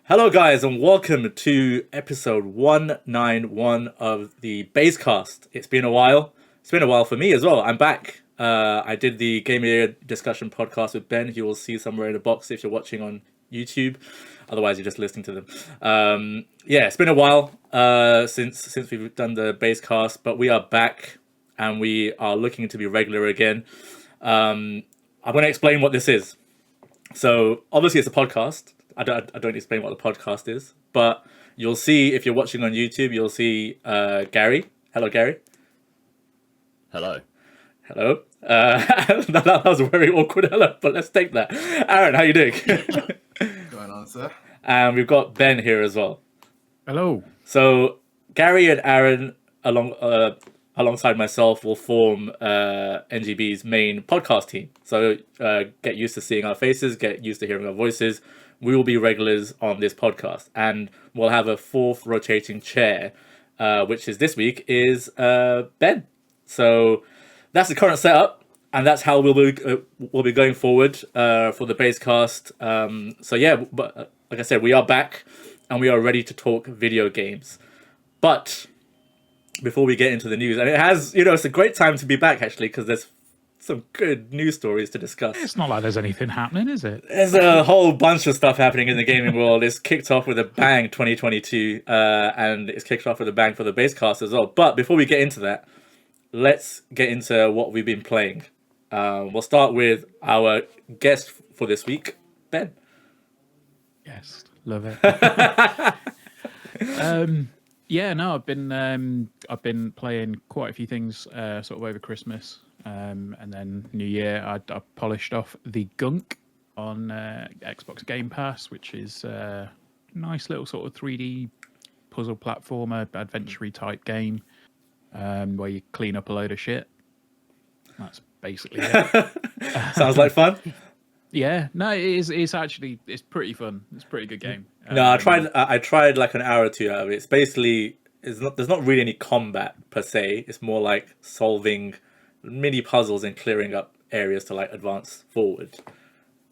Hello, guys, and welcome to episode 191 of the Basecast. It's been a while. It's been a while for me as well. I'm back. I did the Game Year discussion podcast with Ben. You will see somewhere in the box if you're watching on YouTube. Otherwise, you're just listening to them. It's been a while since we've done the Basecast, but we are back and we are looking to be regular again. I'm going to explain what this is. So, obviously, it's a podcast. I don't explain what the podcast is, but you'll see if you're watching on YouTube, you'll see Gary. Hello, Gary. Hello. Hello. That was a very awkward hello, but let's take that. Aaron, how you doing? Going on, sir. And we've got Ben here as well. Hello. So Gary and Aaron, alongside myself, will form NGB's main podcast team. So get used to seeing our faces, get used to hearing our voices. We will be regulars on this podcast, and we'll have a fourth rotating chair, which is this week is Ben. So that's the current setup, and that's how we'll be going forward for the Basecast. But like I said, we are back, and we are ready to talk video games. But before we get into the news, and it's a great time to be back actually, because there's some good news stories to discuss. It's not like there's anything happening, is it? There's a whole bunch of stuff happening in the gaming world. It's kicked off with a bang 2022, and it's kicked off with a bang for the Basecast as well. But before we get into that, let's get into what we've been playing. We'll start with our guest for this week, Ben. Yes, love it. I've been playing quite a few things sort of over Christmas. And then New Year, I polished off the Gunk on Xbox Game Pass, which is a nice little sort of 3D puzzle platformer, adventure-y type game where you clean up a load of shit. That's basically it. Sounds like fun. Yeah, no, it's pretty fun. It's a pretty good game. No, I tried like an hour or two out of it. It's basically, there's not really any combat per se. It's more like solving mini puzzles and clearing up areas to like advance forward.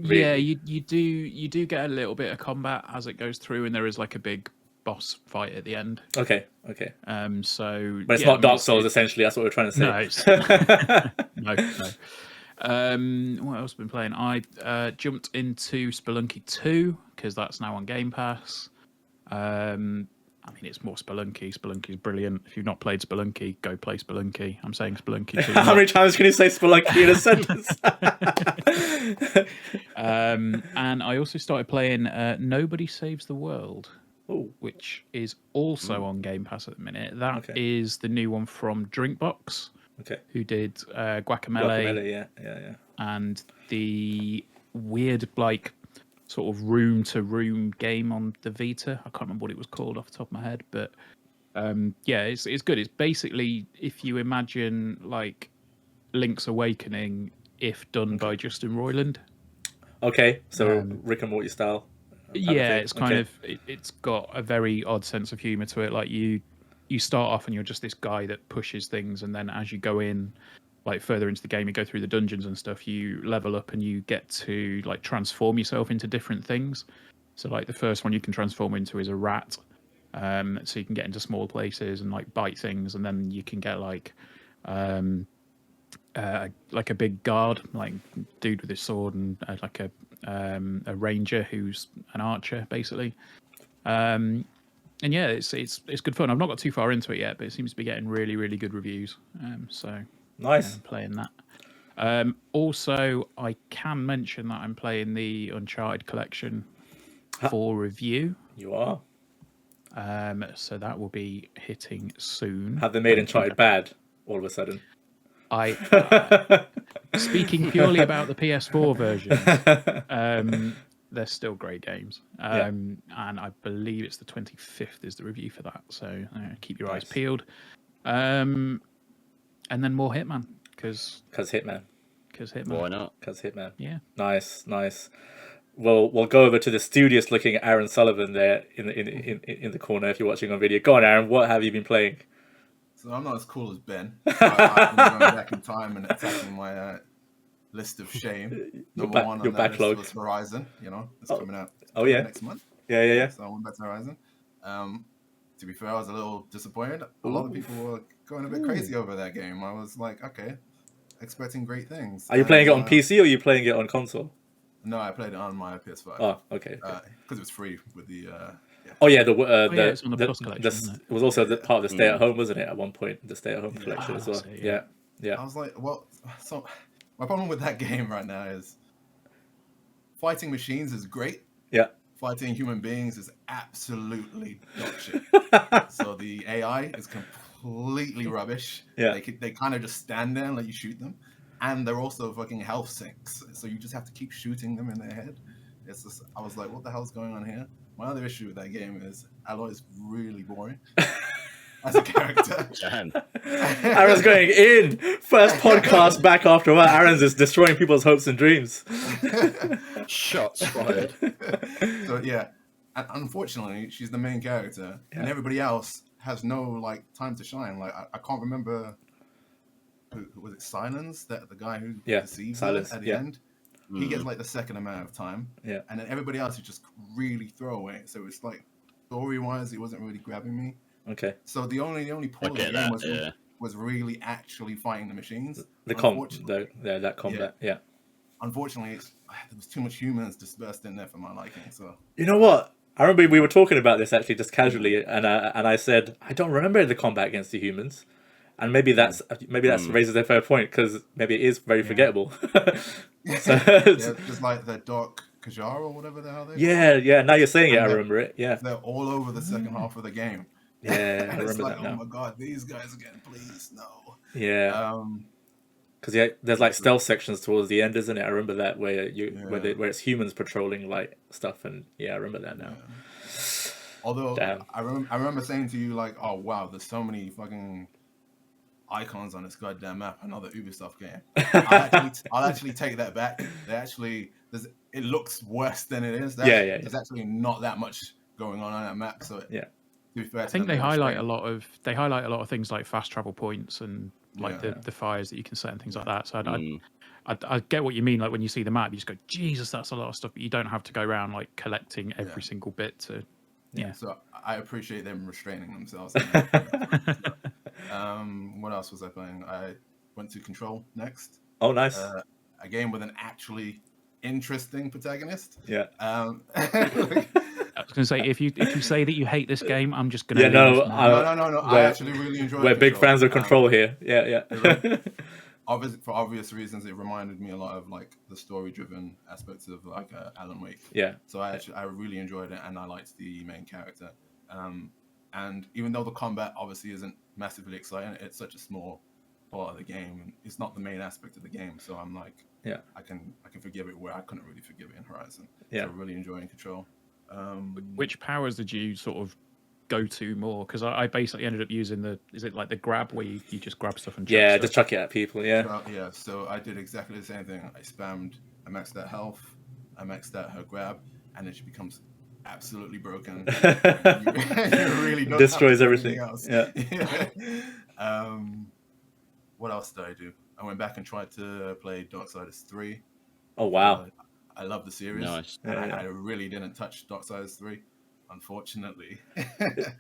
Really. Yeah, you do get a little bit of combat as it goes through, and there is like a big boss fight at the end. Okay. But it's not Dark Souls essentially. That's what we're trying to say. No. What else have I been playing? I jumped into Spelunky 2 because that's now on Game Pass. It's more Spelunky. Spelunky's brilliant. If you've not played Spelunky, go play Spelunky. I'm saying Spelunky 2. How many times can you say Spelunky in a sentence? And I also started playing Nobody Saves the World, which is also on Game Pass at the minute. That is the new one from Drinkbox, who did Guacamelee. Yeah. And the weird, like, sort of room-to-room game on the Vita. I can't remember what it was called off the top of my head, but it's good. It's basically, if you imagine like Link's Awakening, if done by Justin Roiland. Okay, so Rick and Morty style. Yeah, it's kind of it's got a very odd sense of humor to it. Like you start off and you're just this guy that pushes things, and then as you go in, like further into the game, you go through the dungeons and stuff, you level up and you get to like transform yourself into different things. So like the first one you can transform into is a rat. So you can get into small places and like bite things, and then you can get like a big guard, like dude with his sword, and like a ranger who's an archer, basically. And yeah, it's good fun. I've not got too far into it yet, but it seems to be getting really, really good reviews. Nice. Playing that. Also, I can mention that I'm playing the Uncharted collection for review. You are. So that will be hitting soon. Have they made Uncharted bad all of a sudden? Speaking purely about the PS4 version, they're still great games. And I believe it's the 25th is the review for that. So keep your eyes peeled. And then more Hitman, because Hitman. Why not? Because Hitman. Yeah. Nice. Well, we'll go over to the studious-looking Aaron Sullivan there in the corner if you're watching on video. Go on, Aaron. What have you been playing? So I'm not as cool as Ben. I've been going back in time and attacking my list of shame. Number one on that list was Horizon. It's coming out. Oh yeah, next month. Yeah. So I went back to Horizon. To be fair, I was a little disappointed. A lot of people were going a bit crazy over that game. I was like, okay, expecting great things. Are you playing it on PC or are you playing it on console? No, I played it on my PS5. Oh, okay. Because it was free with the. Oh yeah, it's on the Plus collection. Isn't it was also the part of the stay at home, wasn't it? At one point, the stay at home collection as well. Yeah. I was like, well, so my problem with that game right now is fighting machines is great. Yeah. Fighting human beings is absolutely dog shit. So the AI is completely rubbish. Yeah. They kind of just stand there and let you shoot them. And they're also fucking health sinks. So you just have to keep shooting them in their head. It's just, I was like, what the hell's going on here? My other issue with that game is Aloy's really boring as a character. Aaron's going in. First podcast back after a while. Aaron's just destroying people's hopes and dreams. Shots fired. So yeah, and unfortunately, she's the main character, and everybody else has no like time to shine. Like I can't remember. Who was it? Silence, that the guy who deceives her at the end. He gets like the second amount of time. Yeah. And then everybody else is just really throwaway. So it's like story-wise, it wasn't really grabbing me. Okay. So the only point of the game was really actually fighting the machines. That combat. Yeah. Unfortunately, there was too much humans dispersed in there for my liking. So you know what? I remember we were talking about this actually just casually, and I said I don't remember the combat against the humans. And maybe that's raises a fair point because maybe it is very forgettable. So, just like the Dark Kajar or whatever the hell they Yeah. Now you're saying it, I remember it. Yeah, they're all over the second half of the game. Yeah, I remember it's like, that now. Oh my god, these guys again, please no. Yeah. Because there's like stealth sections towards the end, isn't it? I remember that where where it's humans patrolling like stuff, and I remember that now. Yeah. Although I remember saying to you like, oh wow, there's so many icons on this goddamn map. Another Ubisoft game. I'll actually take that back. It looks worse than it is. There's actually not that much going on that map. So to be fair, I think they highlight a lot of things like fast travel points and like the fires that you can set and things like that. So I get what you mean. Like when you see the map, you just go, Jesus, that's a lot of stuff. But you don't have to go around like collecting every single bit to. Yeah. So I appreciate them restraining themselves. What else was I playing? I went to Control next. Oh, nice. A game with an actually interesting protagonist. Yeah. I was going to say, if you say that you hate this game, I'm just going to. No. I actually really enjoyed it. We're big fans of Control here. Yeah. For obvious reasons, it reminded me a lot of like the story-driven aspects of like Alan Wake. Yeah. So I really enjoyed it, and I liked the main character. And even though the combat obviously isn't massively exciting, it's such a small part of the game, and it's not the main aspect of the game. So I'm like, I can forgive it where I couldn't really forgive it in Horizon. Yeah. So really enjoying Control. Which powers did you sort of go to more? Because I basically ended up using the the grab where you just grab stuff and just chuck it at people. Yeah. So I did exactly the same thing. I maxed out health, I maxed out her grab, and then she becomes absolutely broken. You really don't destroys everything else. Yeah. What else did I do? I went back and tried to play Darksiders 3. Oh wow. I love the series. Nice. I really didn't touch Darksiders 3, unfortunately.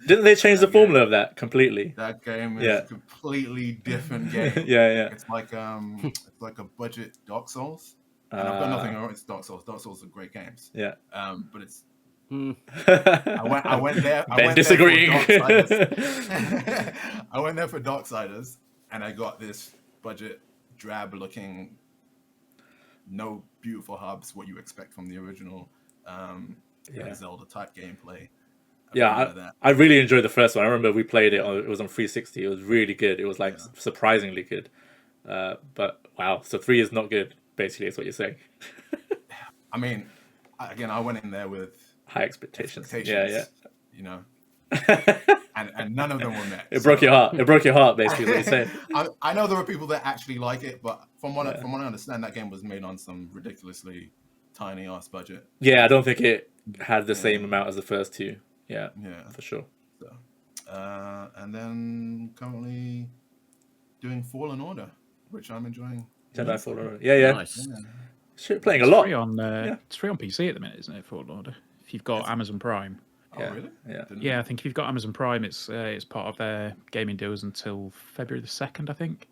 Didn't they change the formula of that completely? That game is a completely different game. Yeah. It's like a budget Dark Souls. And I've got nothing against Dark Souls. Dark Souls are great games. Yeah. But it's I went there. Disagreeing. I went there for Darksiders, and I got this budget, drab-looking, no beautiful hubs, what you expect from the original Zelda-type gameplay. I really enjoyed the first one. I remember we played it. It was on 360. It was really good. It was like surprisingly good. But wow, so 3 is not good. Basically, is what you're saying. I mean, again, I went in there with high expectations. Yeah. You know, and none of them were met. It broke your heart. It broke your heart, basically, is what you're saying. I know there are people that actually like it, but from what I understand, that game was made on some ridiculously tiny ass budget. Yeah, I don't think it had the same amount as the first two. Yeah, for sure. So, and then currently doing Fallen Order, which I'm enjoying. Jedi Fallen Order. Yeah. Nice. Playing a lot. It's free on PC at the minute, isn't it? Fallen Order. you've got Amazon Prime. Oh, really? Yeah, I think if you've got Amazon Prime, it's part of their gaming deals until February the 2nd, I think.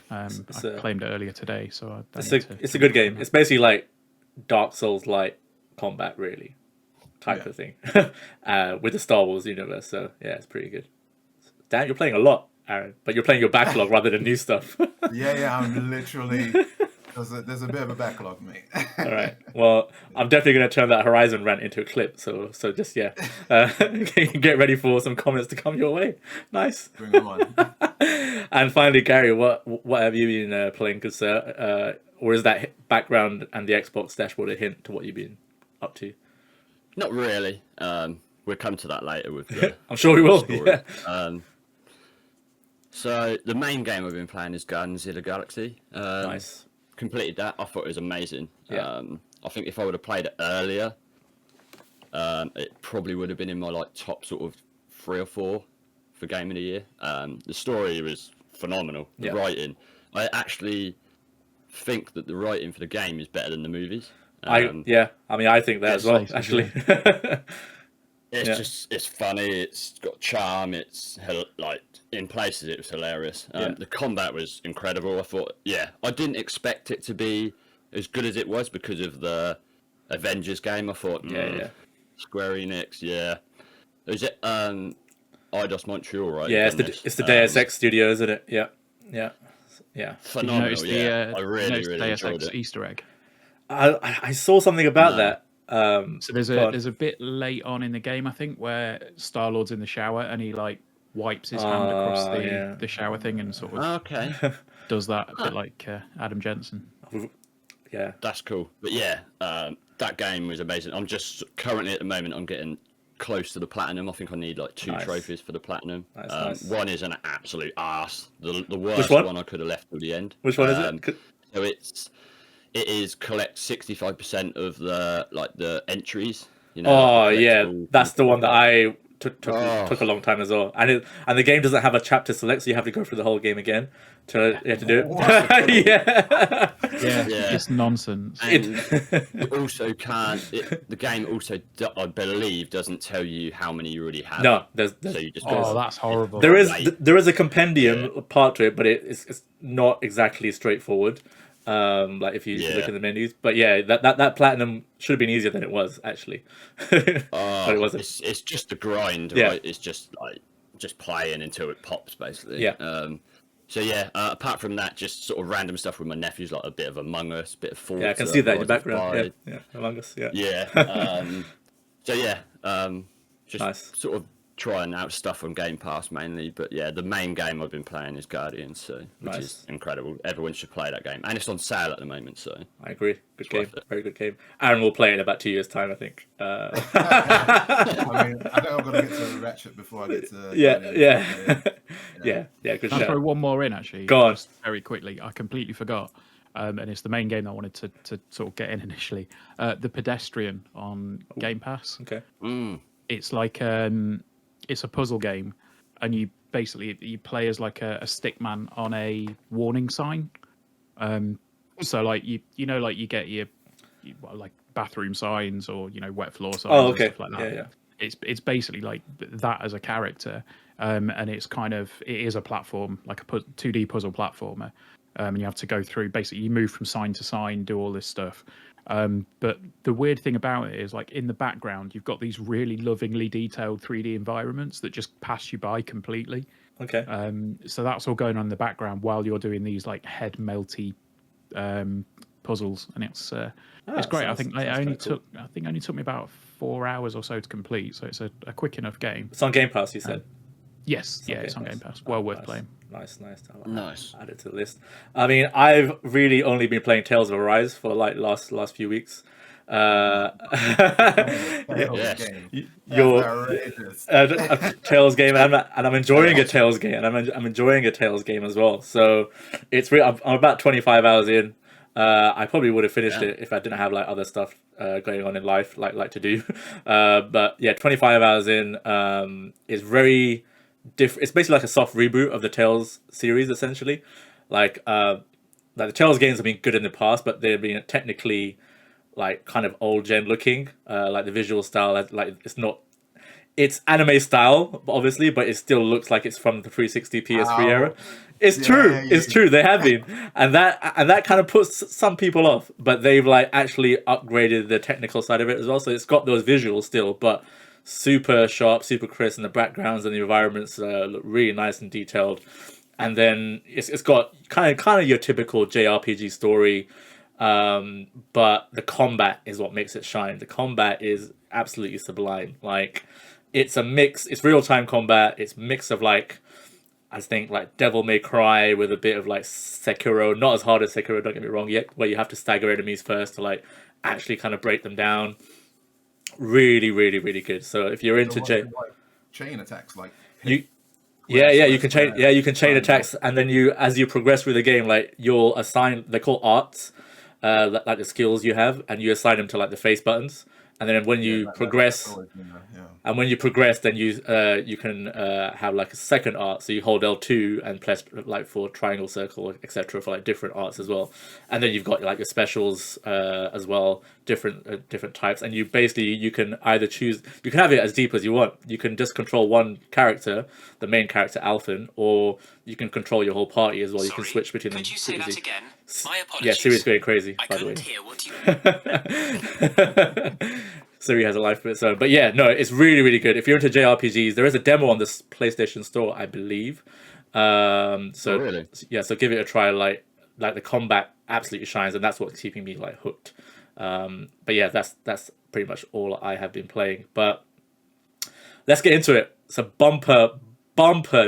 I claimed it earlier today, so it's a good game. It's basically like Dark Souls like combat, really, type of thing, with the Star Wars universe. So yeah, it's pretty good. Damn, you're playing a lot, Aaron, but you're playing your backlog rather than new stuff. Yeah, I'm literally. There's a bit of a backlog, mate. All right. Well, I'm definitely going to turn that Horizon rant into a clip. So just get ready for some comments to come your way. Nice. Bring them on. And finally, Gary, what have you been playing? Because or is that background and the Xbox dashboard a hint to what you've been up to? Not really. We'll come to that later with the I'm sure we will. story. Yeah. So the main game I've been playing is Guardians of the Galaxy. Nice. Completed that. I thought it was amazing. Yeah. I think if I would have played it earlier, it probably would have been in my top sort of 3 or 4 for Game of the Year. The story was phenomenal. The writing, I actually think that the writing for the game is better than the movies. I think that as well. Actually, it's funny. It's got charm. It's in places it was hilarious. The combat was incredible. I thought, I didn't expect it to be as good as it was because of the Avengers game. I thought, Square Enix, is it Eidos Montreal, right? Yeah, it's the Deus Ex studio, isn't it? Yeah. Phenomenal. Did you notice I really Deus enjoyed Ex it. Easter egg? I saw something about that. So there's a bit late on in the game, I think, where Star-Lord's in the shower and he wipes his hand across the shower thing and sort of does that a bit like Adam Jensen. Yeah, that's cool. But that game was amazing. I'm just currently at the moment I'm getting close to the platinum. I think I need 2 trophies for the platinum. Nice. One is an absolute arse. The worst one I could have left till the end. Which one is it? So it is collect 65% of the entries. That's the one that I took a long time as well. And the game doesn't have a chapter select, so you have to go through the whole game again to do it. It's nonsense. And you also can't. The game also, I believe, doesn't tell you how many you already have. No, there's so you just that's horrible. There is a compendium part to it, but it's not exactly straightforward. If you look at the menus, but that platinum should have been easier than it was actually. But it wasn't. It's just a grind, right? It's just just playing until it pops, basically. Apart from that, just sort of random stuff with my nephews, like a bit of Among Us, a bit of Forza. Yeah, I can see that in your background. Yeah, Among Us. Just nice. Sort of trying out stuff on Game Pass mainly, but the main game I've been playing is Guardians, which is incredible. Everyone should play that game, and it's on sale at the moment. So I agree. Good game, very good game. Aaron will play it in about 2 years' time, I think. I think I've got to get to Ratchet before I get to. Good I'll shout. throw one more in actually. Go on. Just very quickly. I completely forgot. And it's the main game that I wanted to sort of get in initially. The Pedestrian on Game Pass. Okay. It's like it's a puzzle game, and you play as a stick man on a warning sign. So you get your bathroom signs or wet floor signs. Oh, okay. And stuff like that. Yeah. It's basically like that as a character, and it is a platform, like a 2D puzzle platformer, and you have to go through. Basically, you move from sign to sign, do all this stuff. But the weird thing about it is, in the background, you've got these really lovingly detailed 3D environments that just pass you by completely. Okay. So that's all going on in the background while you're doing these head melty puzzles, and it's great. I think it only took me about 4 hours or so to complete. So it's a quick enough game. It's on Game Pass, you said. Yes, it's on Game Pass. Well worth playing. Nice. Nice. Add it to the list. I mean, I've really only been playing Tales of Arise for last few weeks. Your Tales game, and I'm enjoying a Tales game, and I'm enjoying a Tales game as well. So it's I'm about 25 hours in. I probably would have finished it if I didn't have other stuff going on in life, like to do. But 25 hours in is very different. It's basically like a soft reboot of the Tales series, essentially. The Tales games have been good in the past, but they've been technically like kind of old gen looking, like the visual style, like it's anime style, obviously, but it still looks like it's from the 360 PS3 era. It's true. It's true. They have been, and that kind of puts some people off. But they've like actually upgraded the technical side of it as well. So it's got those visuals still, but super sharp, super crisp, and the backgrounds and the environments look really nice and detailed. And then it's got kind of your typical JRPG story, but the combat is what makes it shine. The combat is absolutely sublime. Like, it's a mix. It's real time combat. It's a mix of like, I think like Devil May Cry with a bit of like Sekiro. Not as hard as Sekiro, don't get me wrong, yet, where you have to stagger enemies first to like actually kind of break them down. Really, really, really good. So if you're into chain attacks, like you you can chain attacks, and then as you progress through the game, like you'll assign, they're called arts, like the skills you have, and you assign them to like the face buttons, and then when you progress, and when you progress, then you can have like a second art. So you hold L2 and press like for triangle, circle, etc. for like different arts as well, and then you've got like your specials as well, different types, and you can either choose, you can have it as deep as you want. You can just control one character, the main character Alphen, or you can control your whole party as well. Sorry, you can switch between them. Could you say that again? My apologies. Yeah, Siri's going crazy. I by the way. couldn't hear what you. Siri has a life of its own. But yeah, no, it's really, really good. If you're into JRPGs, there is a demo on this PlayStation Store, I believe. So really? Yeah, so give it a try. Like the combat absolutely shines, and that's what's keeping me like hooked. But yeah, that's pretty much all I have been playing. But let's get into it. It's a bumper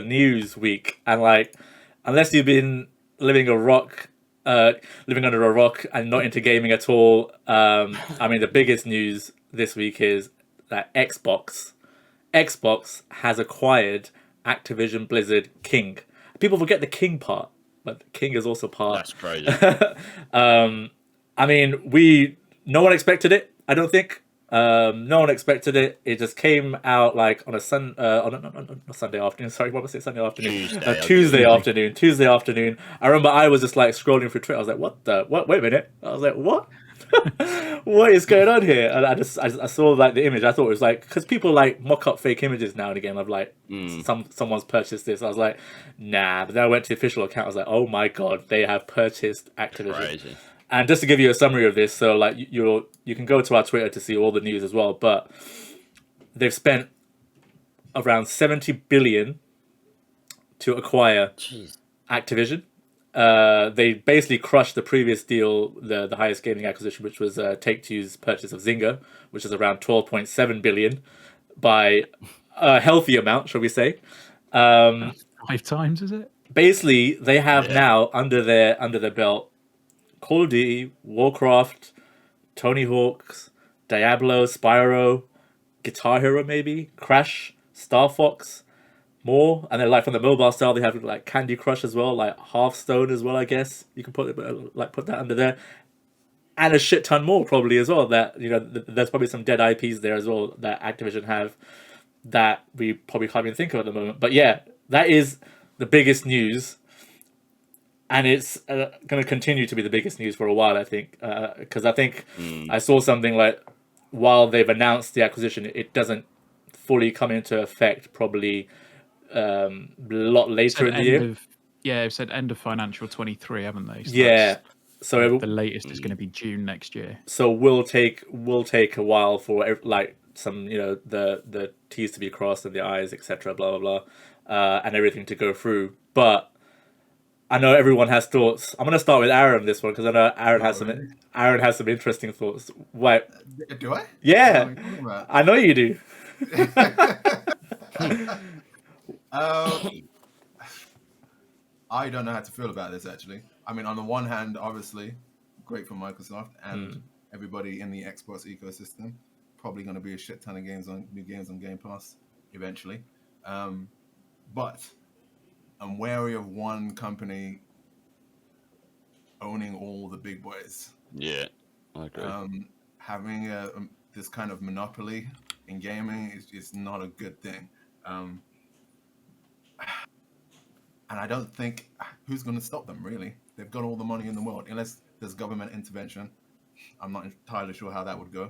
news week, and like, unless you've been living under a rock and not into gaming at all, I mean, the biggest news this week is that Xbox has acquired Activision Blizzard King. People forget the King part, but King is also part. That's crazy. I mean, no one expected it, I don't think. No one expected it. It just came out like on a Sunday afternoon. Sorry, what was it? Sunday afternoon. Tuesday afternoon. I remember I was just like scrolling through Twitter. I was like, what? Wait a minute. I was like, what? What is going on here? And I saw like the image. I thought it was like, because people like mock up fake images now and again of like someone's purchased this. I was like, nah. But then I went to the official account. I was like, oh my god, they have purchased Activision. Crazy. And just to give you a summary of this, so like you can go to our Twitter to see all the news as well. But they've spent around 70 billion to acquire Activision. They basically crushed the previous deal, the highest gaming acquisition, which was Take-Two's purchase of Zynga, which is around 12.7 billion, by a healthy amount, shall we say? 5 times, is it? Basically, they have now under their belt Call of Duty, Warcraft, Tony Hawk's, Diablo, Spyro, Guitar Hero maybe, Crash, Star Fox, more, and then like from the mobile style they have like Candy Crush as well, like Hearthstone as well. I guess you can put that under there, and a shit ton more probably as well. That there's probably some dead IPs there as well that Activision have that we probably can't even think of at the moment. But yeah, that is the biggest news. And it's going to continue to be the biggest news for a while, I think, because I think I saw something like while they've announced the acquisition, it doesn't fully come into effect probably a lot later in the year. They've said end of financial 23, haven't they? So the latest is going to be June next year. So we'll take a while for like some the T's to be crossed and the I's, etc. Blah blah blah, and everything to go through, but. I know everyone has thoughts. I'm gonna start with Aaron this one because I know Aaron has some interesting thoughts. Why? Do I? Yeah, I know you do. I don't know how to feel about this actually. I mean, on the one hand, obviously, great for Microsoft and everybody in the Xbox ecosystem. Probably going to be a shit ton of new games on Game Pass eventually, but. I'm wary of one company owning all the big boys. Yeah, I agree. Having this kind of monopoly in gaming is not a good thing. And I don't think who's going to stop them really. They've got all the money in the world, unless there's government intervention. I'm not entirely sure how that would go.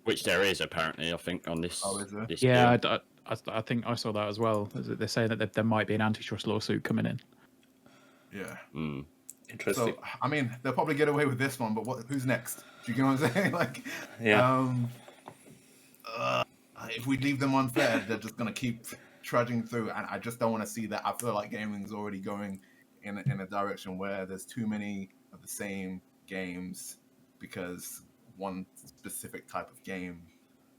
Which there is apparently, I think, on this. Oh, is there? This Yeah, deal. I think I saw that as well. They're saying that there might be an antitrust lawsuit coming in. Yeah. Interesting. So, I mean, they'll probably get away with this one, but who's next? Do you get what I'm saying? Like, if we leave them unfair, they're just gonna keep trudging through, and I just don't want to see that. I feel like gaming is already going in a direction where there's too many of the same games because one specific type of game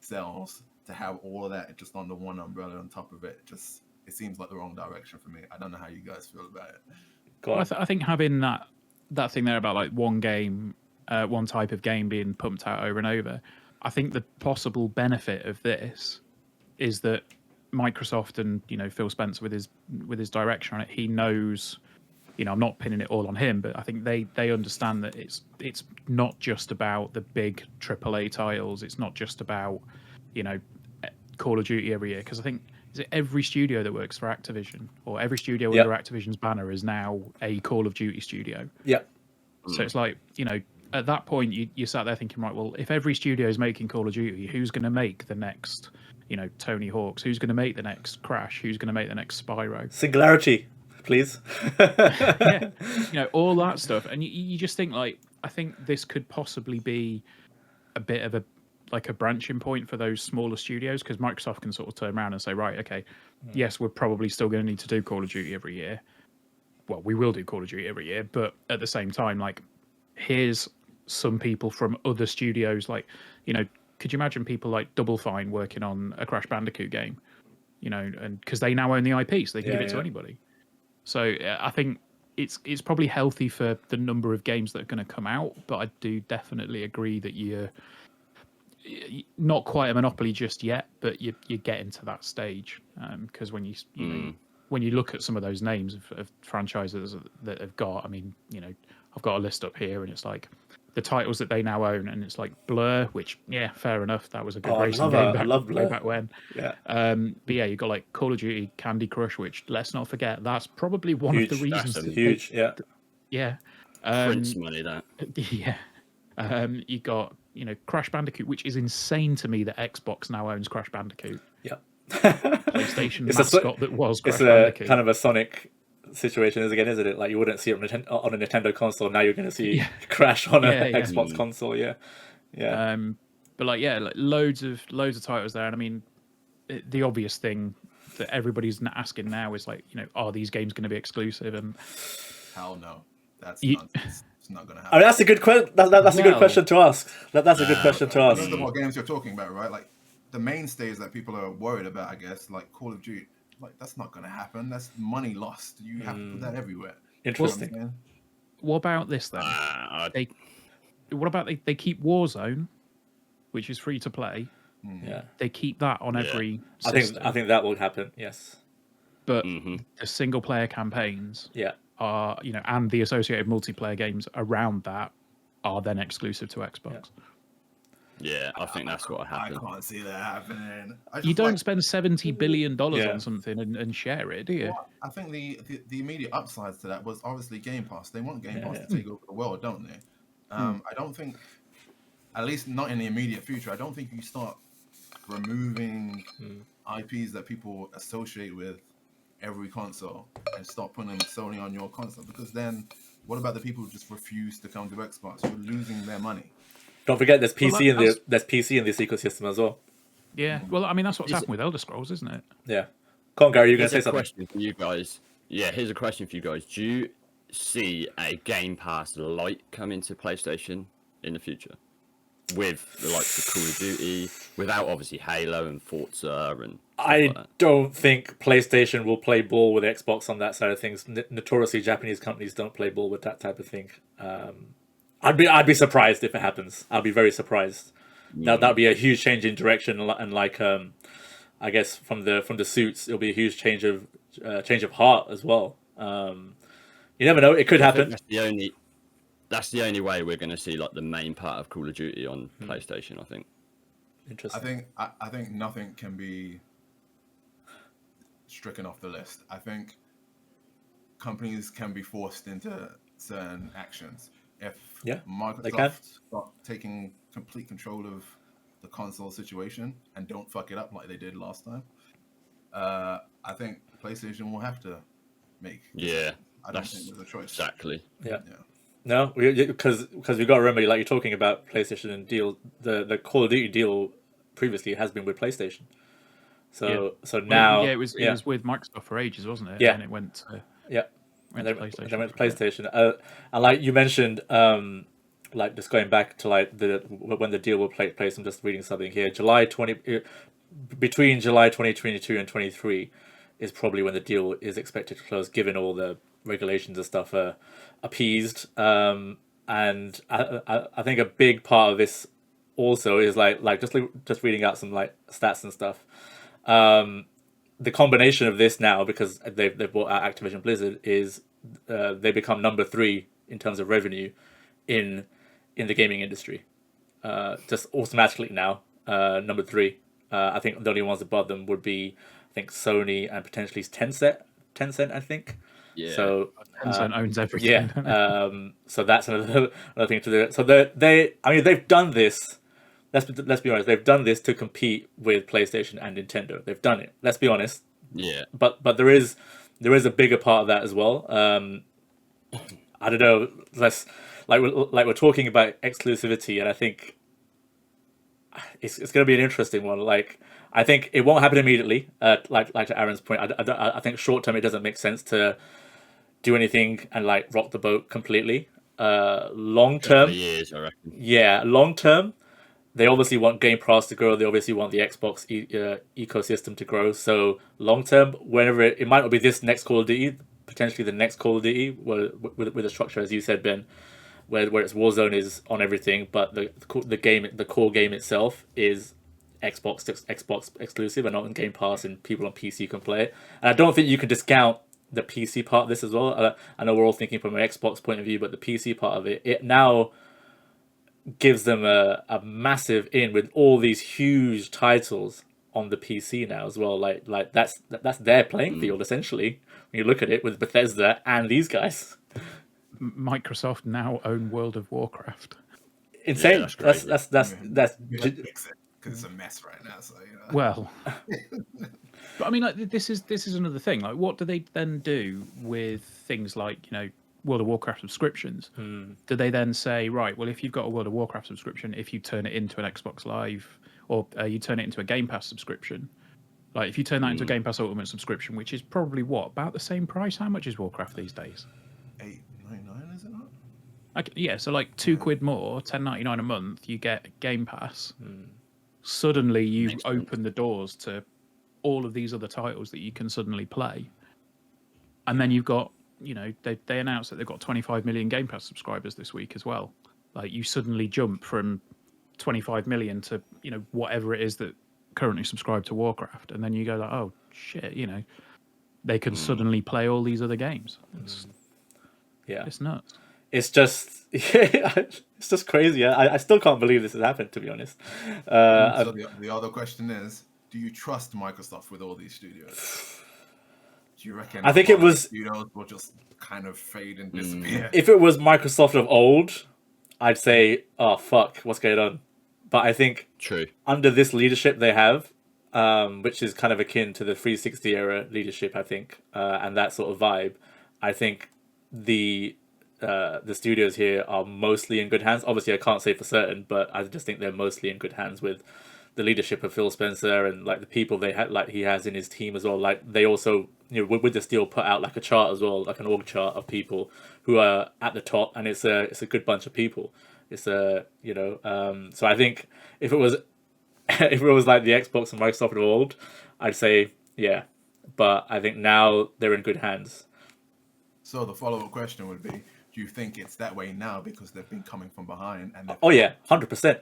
sells. To have all of that just under one umbrella on top of it, it seems like the wrong direction for me. I don't know how you guys feel about it. Well, I think having that thing there about like one game, one type of game being pumped out over and over, I think the possible benefit of this is that Microsoft and Phil Spencer with his direction on it, he knows. I'm not pinning it all on him, but I think they understand that it's not just about the big AAA titles. It's not just about Call of Duty every year, because I think every studio that works for Activision or every studio under Activision's banner is now a Call of Duty studio. Yeah. So it's like, at that point you sat there thinking, right, well, if every studio is making Call of Duty, who's going to make the next, Tony Hawk's? Who's going to make the next Crash? Who's going to make the next Spyro? Singularity, please. Yeah. All that stuff. And you just think, like, I think this could possibly be a bit of a branching point for those smaller studios, because Microsoft can sort of turn around and say, right, okay, yes, we're probably still going to need to do Call of Duty every year. Well, we will do Call of Duty every year, but at the same time, like, here's some people from other studios, like, could you imagine people like Double Fine working on a Crash Bandicoot game, and because they now own the IP, so they can give it to anybody. So I think it's probably healthy for the number of games that are going to come out, but I do definitely agree that you're not quite a monopoly just yet, but you're getting to that stage, because when when you look at some of those names of franchises that have got, I mean, I've got a list up here, and it's like the titles that they now own, and it's like Blur, which fair enough, that was a good racing game way back when. Yeah. But yeah, you've got like Call of Duty, Candy Crush, which let's not forget, that's probably one of the reasons. That's huge. Yeah. Prince money, that. Yeah. You got Crash Bandicoot, which is insane to me that Xbox now owns Crash Bandicoot. Yeah. PlayStation mascot that was Crash it's Bandicoot. Kind of a Sonic situation isn't it? Like, you wouldn't see it on a Nintendo console. Now you're going to see Crash on an Xbox console. Yeah. But like loads of titles there, and I mean, the obvious thing that everybody's asking now is like, are these games going to be exclusive? And hell no, that's nonsense. It's not going to happen. I mean, that's a good question. That's a good question to ask. That's a good question to ask. Most of what games you're talking about, right? Like the mainstays that people are worried about, I guess, like Call of Duty. Like, that's not going to happen. That's money lost. You have to put that everywhere. Interesting. What about this then? They keep Warzone, which is free to play. Yeah. They keep that on every system. I think that will happen. Yes. But the single player campaigns are, and the associated multiplayer games around that are then exclusive to Xbox. Yeah, I think that's what happened. I can't see that happening. You don't spend $70 billion on something and share it, do you? Well, I think the immediate upsides to that was obviously Game Pass. They want Game Pass to take over the world, don't they? I don't think, at least not in the immediate future, I don't think you start removing IPs that people associate with every console and start putting them solely on your console, because then what about the people who just refuse to come to Xbox? You're losing their money. Don't forget, there's PC there's PC in this ecosystem as well. Yeah, well, I mean, that's what's happened with Elder Scrolls, isn't it? Yeah. Come on, Gary, you're going to say something. Question for you guys. Yeah, here's a question for you guys. Do you see a Game Pass Lite coming to PlayStation in the future? With the likes of Call of Duty, without obviously Halo and Forza and I don't think PlayStation will play ball with Xbox on that side of things. Notoriously, Japanese companies don't play ball with that type of thing. I'd be surprised if it happens. I'd be very surprised. That'd be a huge change in direction, and like I guess from the suits, it'll be a huge change of heart as well. You never know; it could happen. That's the only way we're going to see like the main part of Call of Duty on PlayStation. I think. Interesting. I think nothing can be stricken off the list. I think companies can be forced into certain actions. If they can. Microsoft start taking complete control of the console situation and don't fuck it up like they did last time, I think PlayStation will have to make. Yeah, I don't think there's a choice. Exactly. Yeah. No, because we got to remember, like you're talking about PlayStation and deal, the Call of Duty deal previously has been with PlayStation. So now, it was with Microsoft for ages, wasn't it? Yeah. And it went to and then went to PlayStation. And like you mentioned, like just going back to like when the deal will take place. I'm just reading something here. Between July 2022 and 23 is probably when the deal is expected to close, given all the regulations and stuff are appeased. And I think a big part of this also is like just reading out some like stats and stuff. The combination of this now, because they've bought out Activision Blizzard, is they become number 3 in terms of revenue in the gaming industry. Just automatically now, number 3. I think the only ones above them would be, I think, Sony and potentially Tencent, I think. Yeah. So Tencent owns everything. Yeah. So that's another thing to do. So they've done this. Let's be honest. They've done this to compete with PlayStation and Nintendo. They've done it. Let's be honest. Yeah. But there is a bigger part of that as well. I don't know. We're talking about exclusivity, and I think it's going to be an interesting one. Like, I think it won't happen immediately. Like to Aaron's point, I think short term it doesn't make sense to do anything and like rock the boat completely. Long term, years, I reckon. Yeah, long term, they obviously want Game Pass to grow. They obviously want the Xbox ecosystem to grow. So long term, whenever it might not be this next Call of Duty, potentially the next Call of Duty, with a structure as you said, Ben, where it's Warzone is on everything, but the core game itself is Xbox exclusive and not in Game Pass, and people on PC can play it. And I don't think you can discount the PC part of this as well. I know we're all thinking from an Xbox point of view, but the PC part of it now gives them a massive in with all these huge titles on the PC now as well. Like that's their playing field essentially when you look at it, with Bethesda and these guys. Microsoft now own World of Warcraft. Insane. Yeah, that's because it's a mess right now. So well, but I mean, like this is another thing. Like, what do they then do with things like World of Warcraft subscriptions? Do they then say, right, well, if you've got a World of Warcraft subscription, if you turn it into an Xbox Live or you turn it into a Game Pass subscription, like if you turn that into a Game Pass Ultimate subscription, which is probably about the same price. How much is Warcraft these days? $8.99, is it not? Okay, yeah, so like £2 more, $10.99 a month, you get Game Pass. Suddenly you open the doors to all of these other titles that you can suddenly play. And then you've got, they announced that they've got 25 million Game Pass subscribers this week as well. Like, you suddenly jump from 25 million to, whatever it is that currently subscribe to Warcraft. And then you go like, oh, shit, they can suddenly play all these other games. It's nuts. It's just crazy. I still can't believe this has happened, to be honest. So the other question is, do you trust Microsoft with all these studios? Do you reckon? I think it was studios will just kind of fade and disappear. If it was Microsoft of old, I'd say, oh fuck, what's going on? But I think under this leadership they have, which is kind of akin to the 360 era leadership, I think, and that sort of vibe, I think the studios here are mostly in good hands. Obviously, I can't say for certain, but I just think they're mostly in good hands with the leadership of Phil Spencer and like the people they had, like he has in his team as well. Like they also, with this deal, put out like a chart as well, like an org chart of people who are at the top, and it's a good bunch of people. It's so I think if it was like the Xbox and Microsoft of old, I'd say yeah, but I think now they're in good hands. So the follow-up question would be, do you think it's that way now because they've been coming from behind? And 100%, 100%,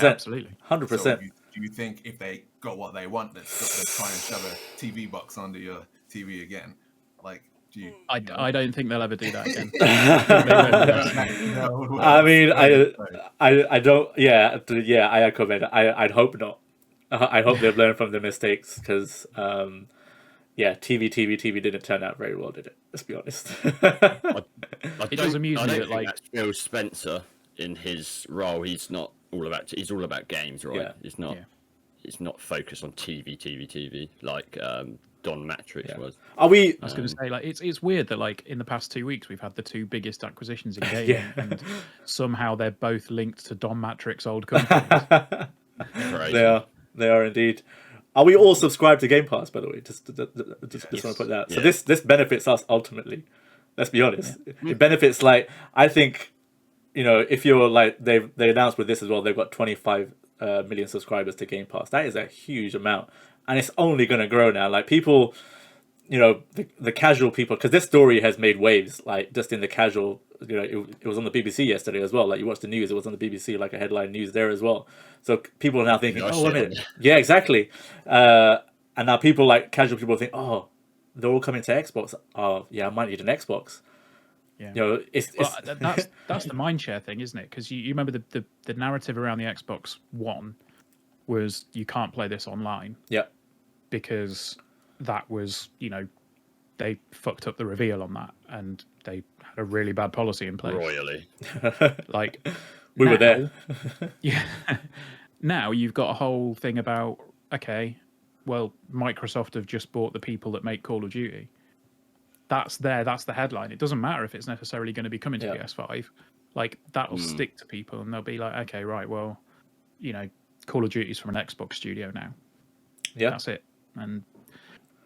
absolutely, 100%. Do you think if they got what they want, they'll try and shove a TV box under your TV again? Like, do you? I don't think they'll ever do that again. I mean, I don't. Yeah, I echo that. I'd hope not. I hope they've learned from their mistakes because, yeah, TV didn't turn out very well, did it? Let's be honest. It does amuse me that like that's Phil Spencer in his role. He's all about games, right? Yeah. It's not focused on TV like Don Matrix was. I was going to say, like, it's weird that like in the past 2 weeks we've had the two biggest acquisitions in gaming, and somehow they're both linked to Don Matrix old companies. They are indeed. Are we all subscribed to Game Pass, by the way? Just want to put that. So this benefits us ultimately. Let's be honest. It benefits, like, I think, if you're like, they announced with this as well, they've got 25 million subscribers to Game Pass. That is a huge amount, and it's only going to grow now. Like, people, the casual people, because this story has made waves, like, just in the casual, it was on the BBC yesterday as well. Like, you watch the news, it was on the BBC, like a headline news there as well. So people are now thinking, oh, wait a minute. Yeah, exactly. And now people, like, casual people think, oh, they're all coming to Xbox. Oh, yeah, I might need an Xbox. Yeah. That's the mindshare thing, isn't it? Because you remember the narrative around the Xbox One was you can't play this online. Yeah. Because that was, they fucked up the reveal on that, and they had a really bad policy in place. Royally. Like, we were there. Yeah. Now you've got a whole thing about, okay, well, Microsoft have just bought the people that make Call of Duty. That's the headline. It doesn't matter if it's necessarily going to be coming to PS5. Like, that will stick to people, and they'll be like, okay, right, well, Call of Duty's from an Xbox studio now. Yeah. That's it. And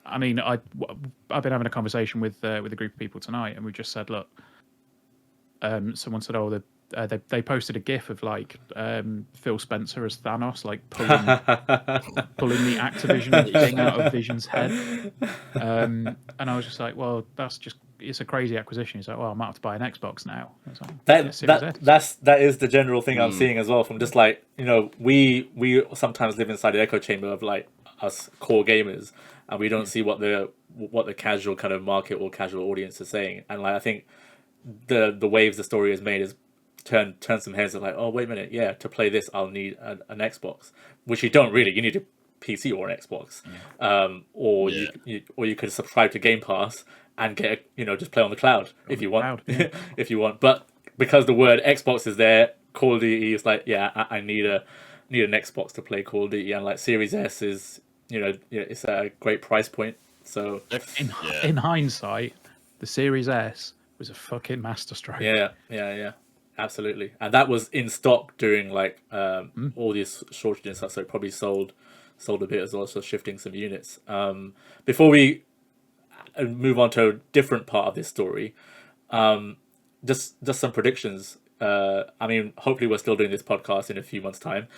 I mean, I've been having a conversation with a group of people tonight, and we just said, look, someone said, oh, they posted a GIF of like Phil Spencer as Thanos, like pulling the Activision thing out of Vision's head, and I was just like, well, it's a crazy acquisition. He's like, well, I might have to buy an Xbox now. Like, that is the general thing I'm seeing as well. From just like, we sometimes live inside the echo chamber of like us core gamers, and we don't see what the casual kind of market or casual audience is saying. And like, I think the waves the story has made is turn some heads and like, oh, wait a minute, yeah, to play this I'll need an Xbox, which you don't really. You need a PC or an Xbox, or you could subscribe to Game Pass and get just play on the cloud if you want. If you want. But because the word Xbox is there, Call of Duty is like, I need an Xbox to play Call of Duty, and like Series S is it's a great price point. So in hindsight, the Series S was a fucking masterstroke. Yeah. Absolutely. And that was in stock during like all these shortages and stuff, so it probably sold a bit as well, so shifting some units. Before we move on to a different part of this story, just some predictions. I mean, hopefully we're still doing this podcast in a few months' time.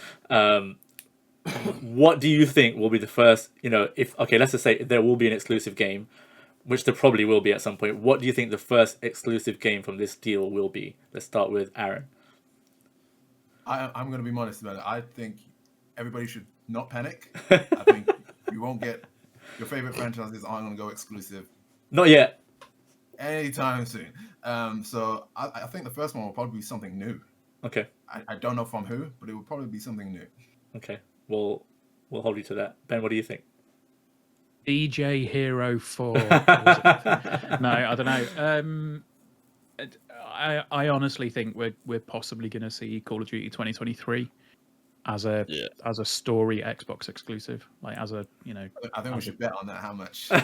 What do you think will be the first, let's just say there will be an exclusive game, which there probably will be at some point. What do you think the first exclusive game from this deal will be? Let's start with Aaron. I'm going to be modest about it. I think everybody should not panic. I think you won't get your favorite franchises aren't going to go exclusive. Not yet. Anytime soon. So I think the first one will probably be something new. Okay. I don't know from who, but it will probably be something new. Okay. We'll hold you to that. Ben, what do you think? DJ Hero 4. No, I don't know. I honestly think we're possibly going to see Call of Duty 2023 as a story Xbox exclusive. Like as a I think we should bet on that. How much? I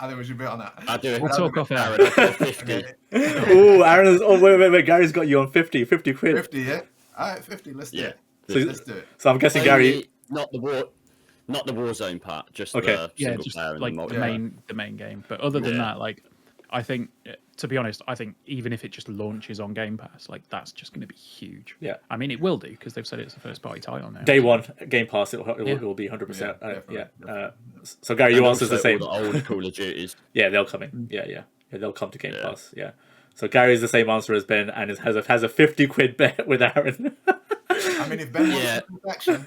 think we should bet on that. I'll do it. We'll talk off air. 50. Oh, Aaron's. Oh, wait. Gary's got you on 50 quid. 50, yeah. All right, 50. Let's do it. Let's do it. So I'm guessing Gary. Not the Warzone part, just the single player like and the main game. But other than that, like, I think, to be honest, I think even if it just launches on Game Pass, like, that's just going to be huge. Yeah. I mean, it will do because they've said it's a first party title now. Day one Game Pass, it will be 100%. So Gary, your answer's the same. All the old Call of Duties. Yeah, they'll come in. Yeah, they'll come to Game Pass. Yeah. So Gary's the same answer as Ben, and has a 50 quid bet with Aaron. I mean, if Ben wants action,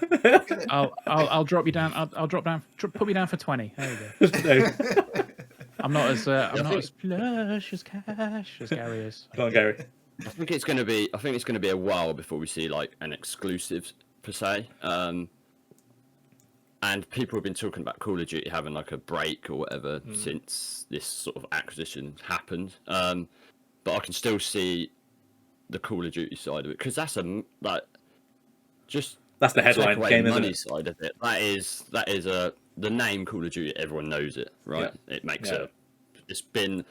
I'll drop you down. I'll drop down. Put me down for 20. There you go. I'm not as flush as cash as Gary is. Come on, Gary. I think it's going to be a while before we see like an exclusive per se. And people have been talking about Call of Duty having like a break or whatever since this sort of acquisition happened. But I can still see the Call of Duty side of it, because that's that's the headline game, isn't money it? side of it. That is the name Call of Duty. Everyone knows it, right? Yeah. It makes it's been.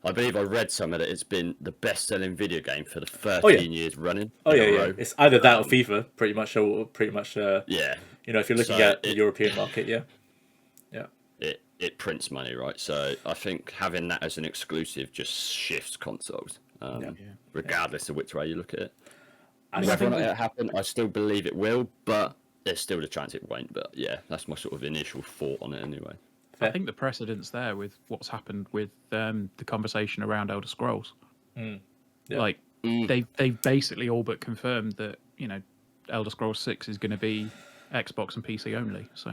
I believe I read somewhere that it's been the best-selling video game for the 13 years running. It's either that or FIFA, pretty much. Yeah. You know, if you're looking at the European market, yeah. It prints money, right? So I think having that as an exclusive just shifts consoles, regardless of which way you look at it. Whether or not it happened, I still believe it will, but there's still the chance it won't. But yeah, that's my sort of initial thought on it anyway. I think the precedent's there with what's happened with the conversation around Elder Scrolls. Like they've basically all but confirmed that, you know, Elder Scrolls 6 is going to be Xbox and PC only. So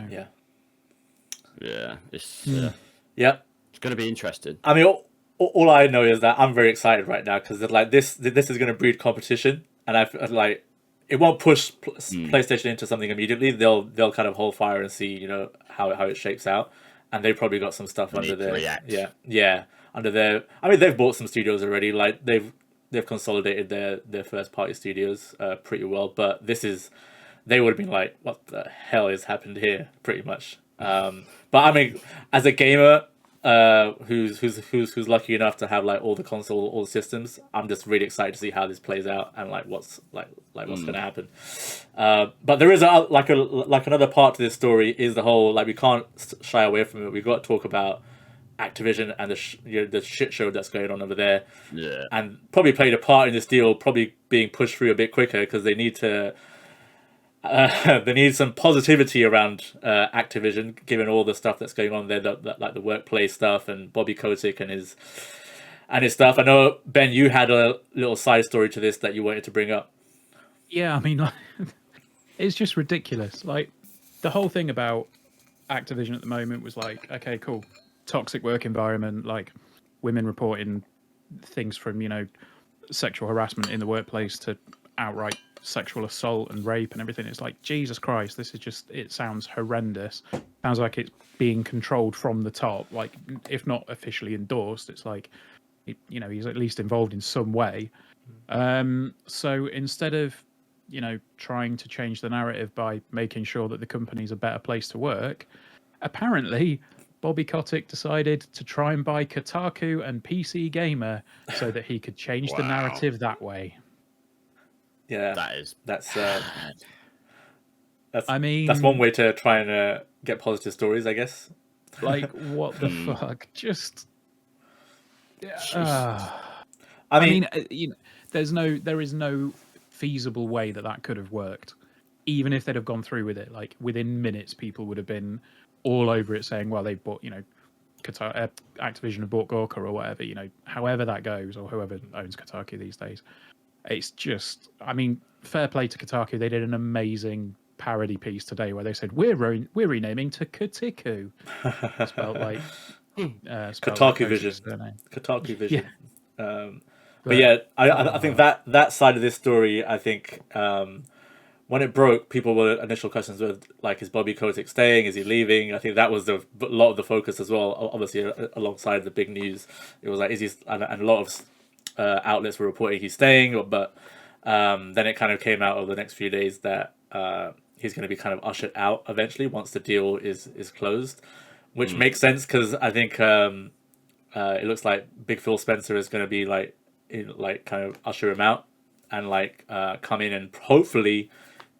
it's it's going to be interesting. I mean, all I know is that I'm very excited right now because like this is going to breed competition, and I like it won't push PlayStation into something immediately. They'll kind of hold fire and see, you know, how it shapes out. And they've probably got some stuff under their under their. I mean, they've bought some studios already. Like they've consolidated their first party studios pretty well. But they would have been like, what the hell has happened here? Pretty much. But I mean, as a gamer who's lucky enough to have like all the systems, I'm just really excited to see how this plays out and like what's going to happen. But there is another part to this story is the whole, like, we can't shy away from it. We've got to talk about Activision and the shit show that's going on over there. Yeah, and probably played a part in this deal, probably being pushed through a bit quicker because they need to. They need some positivity around Activision, given all the stuff that's going on there, like the workplace stuff and Bobby Kotick and his stuff. I know, Ben, you had a little side story to this that you wanted to bring up. Yeah, I mean, it's just ridiculous. Like, the whole thing about Activision at the moment was like, okay, cool, toxic work environment, like women reporting things from, you know, sexual harassment in the workplace to outright sexual assault and rape and everything. It's like, Jesus Christ, this is just, it sounds horrendous. Sounds like it's being controlled from the top, like, if not officially endorsed, it's like, you know, he's at least involved in some way. So instead of, you know, trying to change the narrative by making sure that the company's a better place to work, apparently Bobby Kotick decided to try and buy Kotaku and PC Gamer so that he could change the narrative that way. Yeah, that's I mean, that's one way to try and get positive stories, I guess. Like, what the fuck? Just, I mean, you know, there is no feasible way that could have worked. Even if they'd have gone through with it, like within minutes, people would have been all over it, saying, "Well, they bought, you know, Activision have bought Gawker or whatever." You know, however that goes, or whoever owns Kotaku these days. It's just, I mean, fair play to Kotaku. They did an amazing parody piece today where they said, we're renaming to Kotiku. Spelled like Kotaku Vision. Kotaku Vision. Yeah. But yeah, I think that side of this story, I think when it broke, people were initial questions were like, is Bobby Kotick staying? Is he leaving? I think that was a lot of the focus as well. Obviously, alongside the big news, it was like, is he? And a lot of outlets were reporting he's staying, but then it kind of came out over the next few days that he's going to be kind of ushered out eventually once the deal is closed, which makes sense because I think it looks like Big Phil Spencer is going to be like kind of usher him out and like come in and hopefully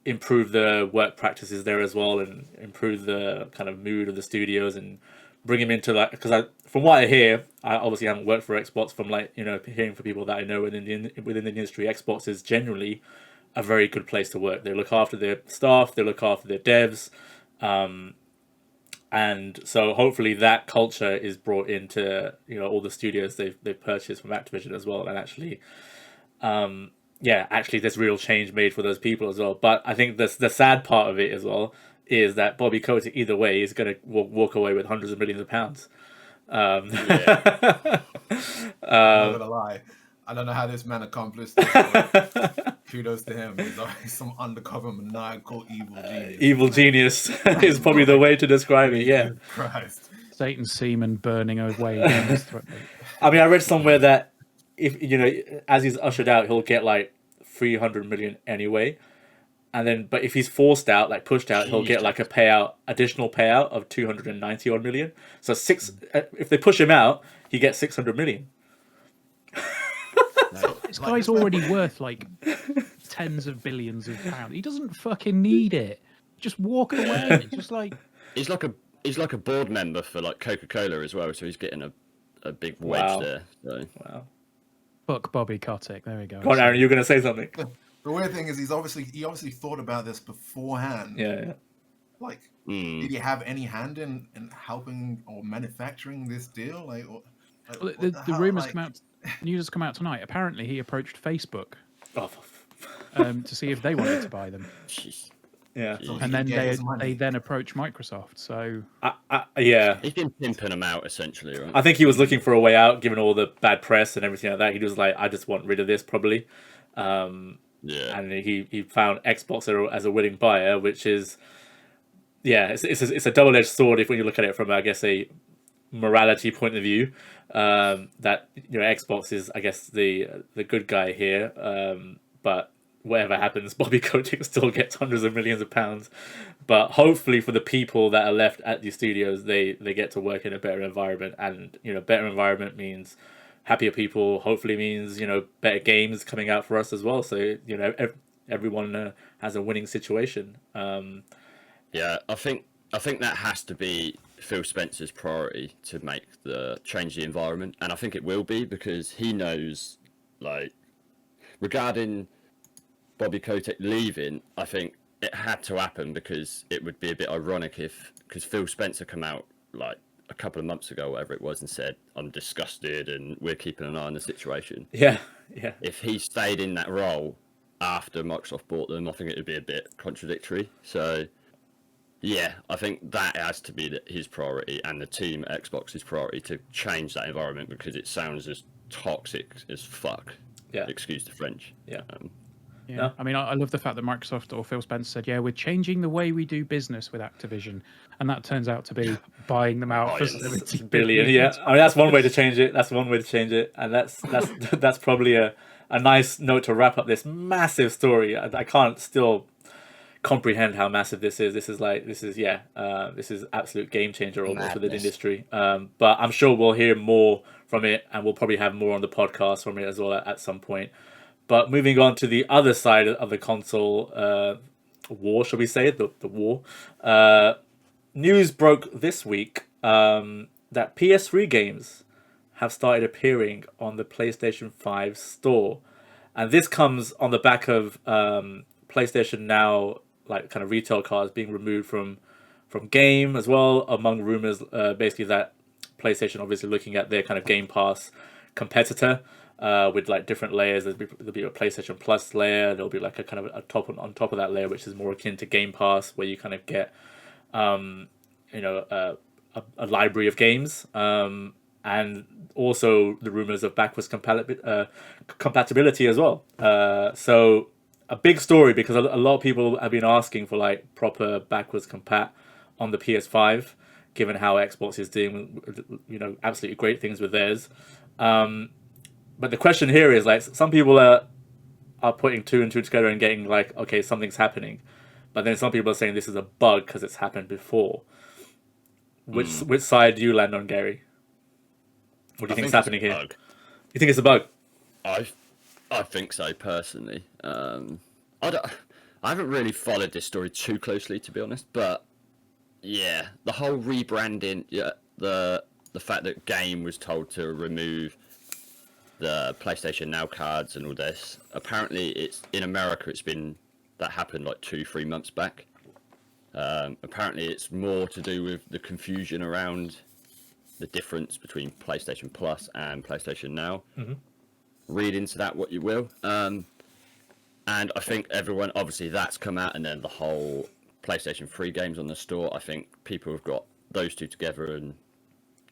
improve the work practices there as well and improve the kind of mood of the studios and bring him into that, because from what I hear, I obviously haven't worked for Xbox, from like, you know, hearing from people that I know within the industry, Xbox is generally a very good place to work. They look after their staff, they look after their devs, and so hopefully that culture is brought into, you know, all the studios they've purchased from Activision as well, and actually there's real change made for those people as well. But I think the sad part of it as well is that Bobby Kotick, either way, is going to walk away with hundreds of millions of pounds. I'm not gonna lie, I don't know how this man accomplished this. kudos to him. He's like some undercover maniacal evil genius. Evil genius is probably the way to describe it. Yeah. Christ. Satan's semen burning away down his throat. I mean, I read somewhere that if as he's ushered out, he'll get like 300 million anyway, and then but if he's forced out, like pushed out, he'll get like additional payout of 290 odd million. So if they push him out, he gets 600 million. This guy's already worth like tens of billions of pounds. He doesn't fucking need it. Just walk away. It's just like he's like a board member for like Coca-Cola as well, so he's getting a big wedge there. So. Wow. Fuck Bobby Kotick. There we go. Come on, Aaron, you're gonna say something. The weird thing is he obviously thought about this beforehand. Yeah. Like, did he have any hand in helping or manufacturing this deal? Well, the rumors come out. News has come out tonight. Apparently, he approached Facebook to see if they wanted to buy them. Yeah, so and then they then approached Microsoft. So yeah, he's been pimping them out essentially, right? I think he was looking for a way out, given all the bad press and everything like that. He was like, I just want rid of this, probably. And he found Xbox as a willing buyer, which is it's a double-edged sword if when you look at it from, I guess, a morality point of view. That Xbox is, I guess, the good guy here, but whatever happens, Bobby Kotick still gets hundreds of millions of pounds. But hopefully for the people that are left at these studios, they get to work in a better environment, and better environment means happier people. Hopefully means better games coming out for us as well. So everyone has a winning situation. Yeah, I think that has to be Phil Spencer's priority to change the environment, and I think it will be, because he knows, like, regarding Bobby Kotick leaving, I think it had to happen, because it would be a bit ironic because Phil Spencer came out like a couple of months ago, whatever it was, and said, I'm disgusted and we're keeping an eye on the situation. Yeah. If he stayed in that role after Microsoft bought them, I think it would be a bit contradictory. So yeah, I think that has to be his priority, and the team at Xbox's priority, to change that environment, because it sounds as toxic as fuck. Yeah. Excuse the French. Yeah. No? I mean, I love the fact that Microsoft or Phil Spencer said, we're changing the way we do business with Activision. And that turns out to be buying them out for 70 billion. Yeah. I mean, that's one way to change it. And that's probably a nice note to wrap up this massive story. I can't still comprehend how massive this is. This is absolute game changer almost for the industry. But I'm sure we'll hear more from it, and we'll probably have more on the podcast from it as well at some point. But moving on to the other side of the console war, shall we say, the war. News broke this week that PS3 games have started appearing on the PlayStation 5 Store. And this comes on the back of PlayStation Now, like kind of retail cards being removed from game as well, among rumors basically that PlayStation obviously looking at their kind of Game Pass competitor with like different layers. There'll be a PlayStation Plus layer. There'll be like a kind of on top of that layer, which is more akin to Game Pass, where you kind of get a library of games, and also the rumors of backwards compatibility as well. So a big story, because a lot of people have been asking for like proper backwards compat on the PS5, given how Xbox is doing, absolutely great things with theirs. But the question here is, like, some people are putting two and two together and getting like, okay, something's happening. But then some people are saying this is a bug because it's happened before. Which side do you land on, Gary? What do you think is happening here? Bug. You think it's a bug? I think so, personally. I haven't really followed this story too closely, to be honest. But yeah, the whole rebranding, the fact that Game was told to remove the PlayStation Now cards and all this. Apparently, it's in America. That happened like 2-3 months back. Apparently, it's more to do with the confusion around the difference between PlayStation Plus and PlayStation Now. Mm-hmm. Read into that what you will. And I think everyone, obviously, that's come out, and then the whole PlayStation 3 games on the store. I think people have got those two together and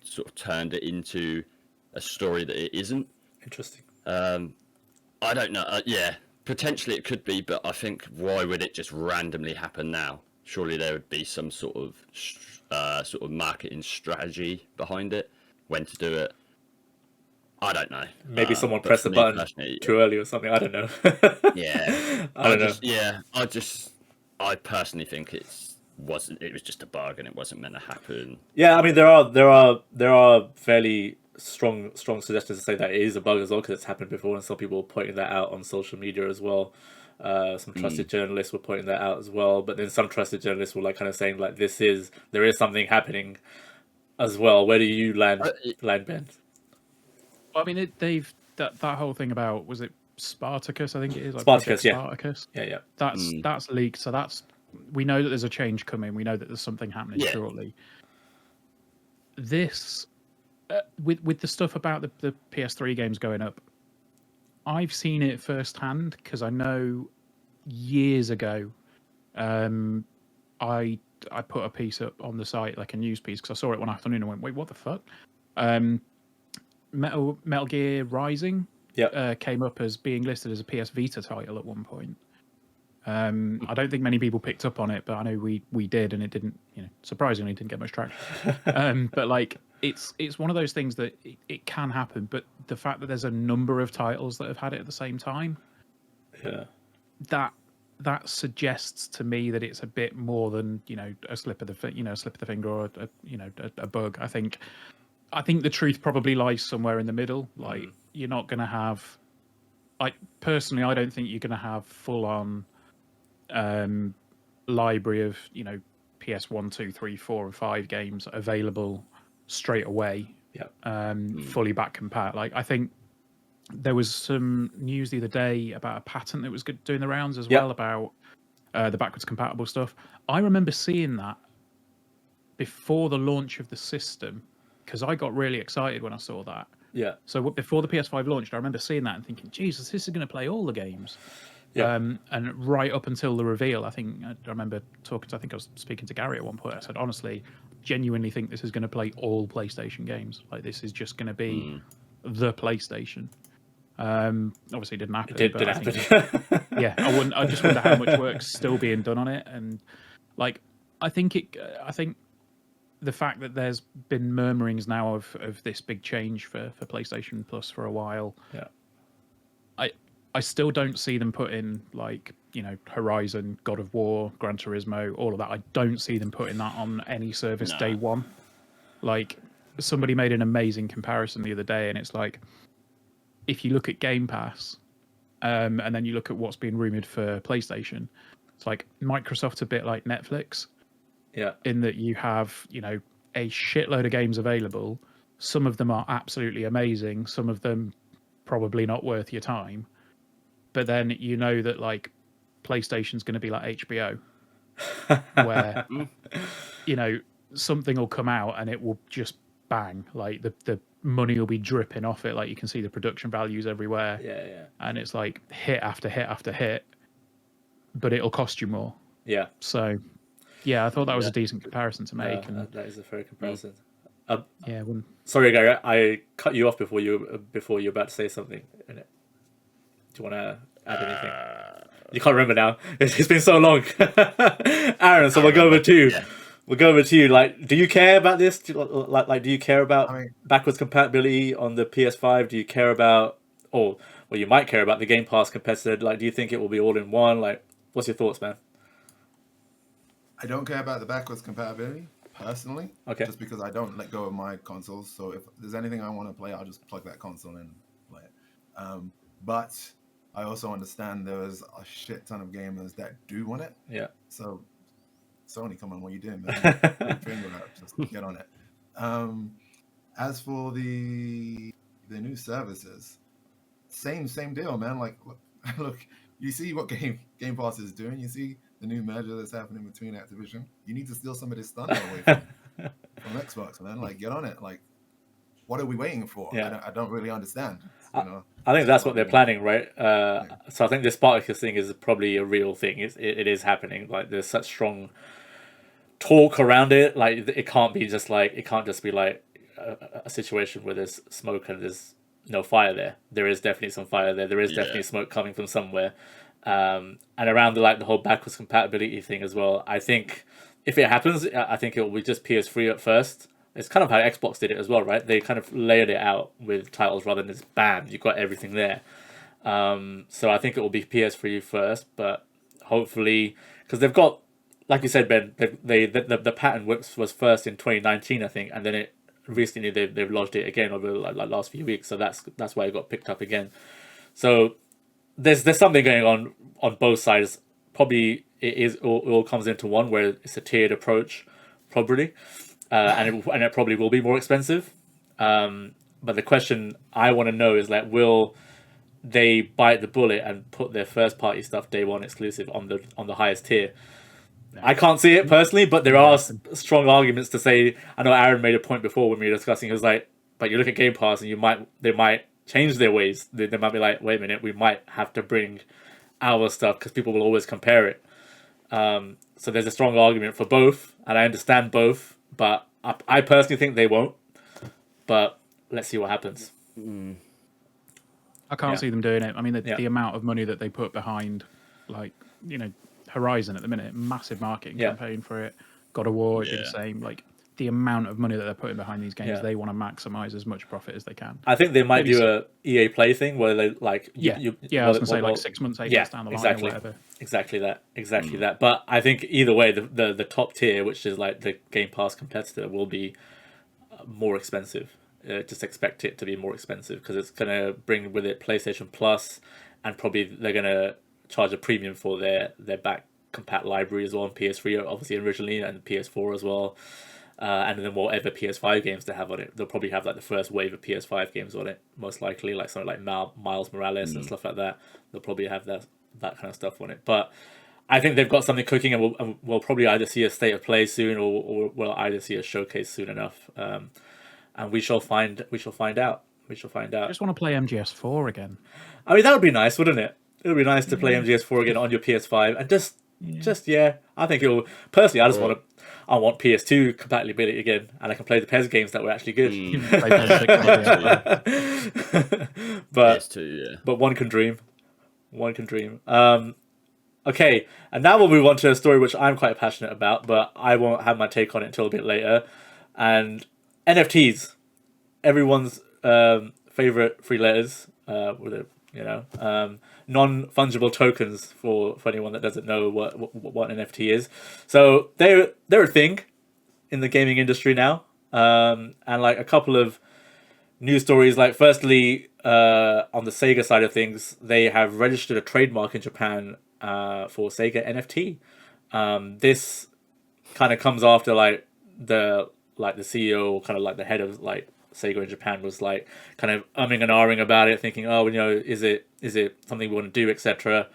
sort of turned it into a story that it isn't. Interesting. I don't know. potentially it could be, but I think why would it just randomly happen now? Surely there would be some sort of marketing strategy behind it, when to do it. I don't know. Maybe someone pressed the button too early or something. I don't know. Yeah, I don't know. Yeah, I personally think it was just a bug and it wasn't meant to happen. Yeah, I mean there are fairly strong suggestions to say that it is a bug as well, because it's happened before, and some people are pointing that out on social media as well. Some trusted journalists were pointing that out as well, but then some trusted journalists were like kind of saying like there is something happening as well. Where do you land, Ben? I mean, that whole thing about, was it Spartacus? I think it is. Like Spartacus, yeah. Spartacus. Yeah. That's leaked, so we know that there's a change coming. We know that there's something happening shortly. This, with the stuff about the PS3 games going up, I've seen it firsthand, because I know years ago, I put a piece up on the site, like a news piece, because I saw it one afternoon and went, wait, what the fuck? Metal Gear Rising came up as being listed as a PS Vita title at one point. I don't think many people picked up on it, but I know we did, and it didn't, surprisingly didn't get much traction. But like, it's one of those things that it can happen, but the fact that there's a number of titles that have had it at the same time, that suggests to me that it's a bit more than a slip of the finger, or a bug. I think the truth probably lies somewhere in the middle. Like, you're not going to have, personally, I don't think you're going to have full on library of PS1, 2, 3, 4, and 5 games available straight away. Fully back compat. Like, I think there was some news the other day about a patent that was doing the rounds as well, about the backwards compatible stuff. I remember seeing that before the launch of the system, because I got really excited when I saw that. Yeah. So before the PS5 launched, I remember seeing that and thinking, Jesus, this is going to play all the games. Yeah. And right up until the reveal, I remember talking to, I think I was speaking to Gary at one point. I said, honestly, genuinely think this is going to play all PlayStation games. Like, this is just going to be the PlayStation. Obviously it didn't happen. It did happen. Yeah, I just wonder how much work's still being done on it. And like, I think the fact that there's been murmurings now of this big change for PlayStation Plus for a while. Yeah. I still don't see them put in, like, Horizon, God of War, Gran Turismo, all of that. I don't see them putting that on any service day one. Like, somebody made an amazing comparison the other day, and it's like, if you look at Game Pass, and then you look at what's being rumored for PlayStation, it's like Microsoft's a bit like Netflix. Yeah. In that you have, a shitload of games available. Some of them are absolutely amazing. Some of them probably not worth your time. But then that, like, PlayStation's going to be like HBO, where, something will come out and it will just bang. Like, the money will be dripping off it. Like, you can see the production values everywhere. Yeah. And it's like hit after hit after hit, but it'll cost you more. Yeah. So, yeah, I thought that was a decent comparison to make. That is a fair comparison. Sorry, Gary, I cut you off before you were about to say something. Do you want to add anything? You can't remember now. It's been so long. Aaron, so we'll go over to you. Yeah. We'll go over to you. Like, do you care about this? Do you care about backwards compatibility on the PS5? Do you care about, you might care about the Game Pass competitor? Like, do you think it will be all in one? Like, what's your thoughts, man? I don't care about the backwards compatibility, personally. Okay. Just because I don't let go of my consoles. So if there's anything I want to play, I'll just plug that console in and play it. But I also understand there's a shit ton of gamers that do want it. Yeah. So Sony, come on, what are you doing, man? Put your finger out, just get on it. As for the new services, same deal, man. Like, look, you see what Game Pass is doing. You see the new merger that's happening between Activision. You need to steal some of this thunder away from Xbox, man. Like, get on it. Like, what are we waiting for? Yeah. I don't really understand. I think that's what they're planning, right? So I think this Spartacus thing is probably a real thing. It is happening. Like, there's such strong talk around it. Like, it can't just be like a situation where there's smoke and there's no fire there. There is definitely some fire there. There is definitely smoke coming from somewhere. And around the whole backwards compatibility thing as well. I think if it happens, I think it will be just PS3 at first. It's kind of how Xbox did it as well, right? They kind of layered it out with titles rather than just bam, you've got everything there. So I think it will be PS3 first, but hopefully, because they've got, like you said, Ben, the patent was first in 2019, I think, and then it recently they've lodged it again over like last few weeks. So that's why it got picked up again. So there's something going on both sides. Probably it all comes into one where it's a tiered approach, probably, and it probably will be more expensive. But the question I want to know is like, will they bite the bullet and put their first party stuff day one exclusive on the highest tier? I can't see it personally, but there are strong arguments to say. I know Aaron made a point before when we were discussing. He was like, "But you look at Game Pass, and they might change their ways. They might be like, wait a minute, we might have to bring our stuff because people will always compare it." So there's a strong argument for both, and I understand both, but I personally think they won't. But let's see what happens. I can't see them doing it. I mean, the amount of money that they put behind, like, Horizon at the minute, massive marketing campaign for it. God of War, it'd be the same. Like, the amount of money that they're putting behind these games, they want to maximize as much profit as they can. I think they might do a EA Play thing where they like I was gonna say like 6 months, 8 months down the line or whatever. Exactly that. But I think either way, the top tier, which is like the Game Pass competitor, will be more expensive. Just expect it to be more expensive because it's gonna bring with it PlayStation Plus, and probably they're gonna charge a premium for their back compat library as well on PS3, obviously originally, and PS4 as well. And then whatever PS5 games they have on it, they'll probably have like the first wave of PS5 games on it, most likely, like something like Miles Morales and stuff like that. They'll probably have that kind of stuff on it. But I think they've got something cooking, and we'll probably either see a state of play soon, or we'll either see a showcase soon enough. And we shall find out. I just want to play MGS4 again. I mean, that would be nice, wouldn't it? It would be nice to play MGS4 again on your PS5, and just I think it'll. Personally, I want PS2 compatibility again, and I can play the PES games that were actually good. But PS2, but one can dream. Okay, and now we'll move on to a story which I'm quite passionate about, but I won't have my take on it until a bit later. And NFTs, everyone's favorite free letters, non-fungible tokens for anyone that doesn't know what NFT is. So they're a thing in the gaming industry now, and like a couple of news stories. Like firstly, on the SEGA side of things, they have registered a trademark in Japan for SEGA NFT. This kind of comes after the CEO, kind of like the head of like SEGA in Japan was like kind of umming and ahhing about it, thinking, is it something we want to do, etc.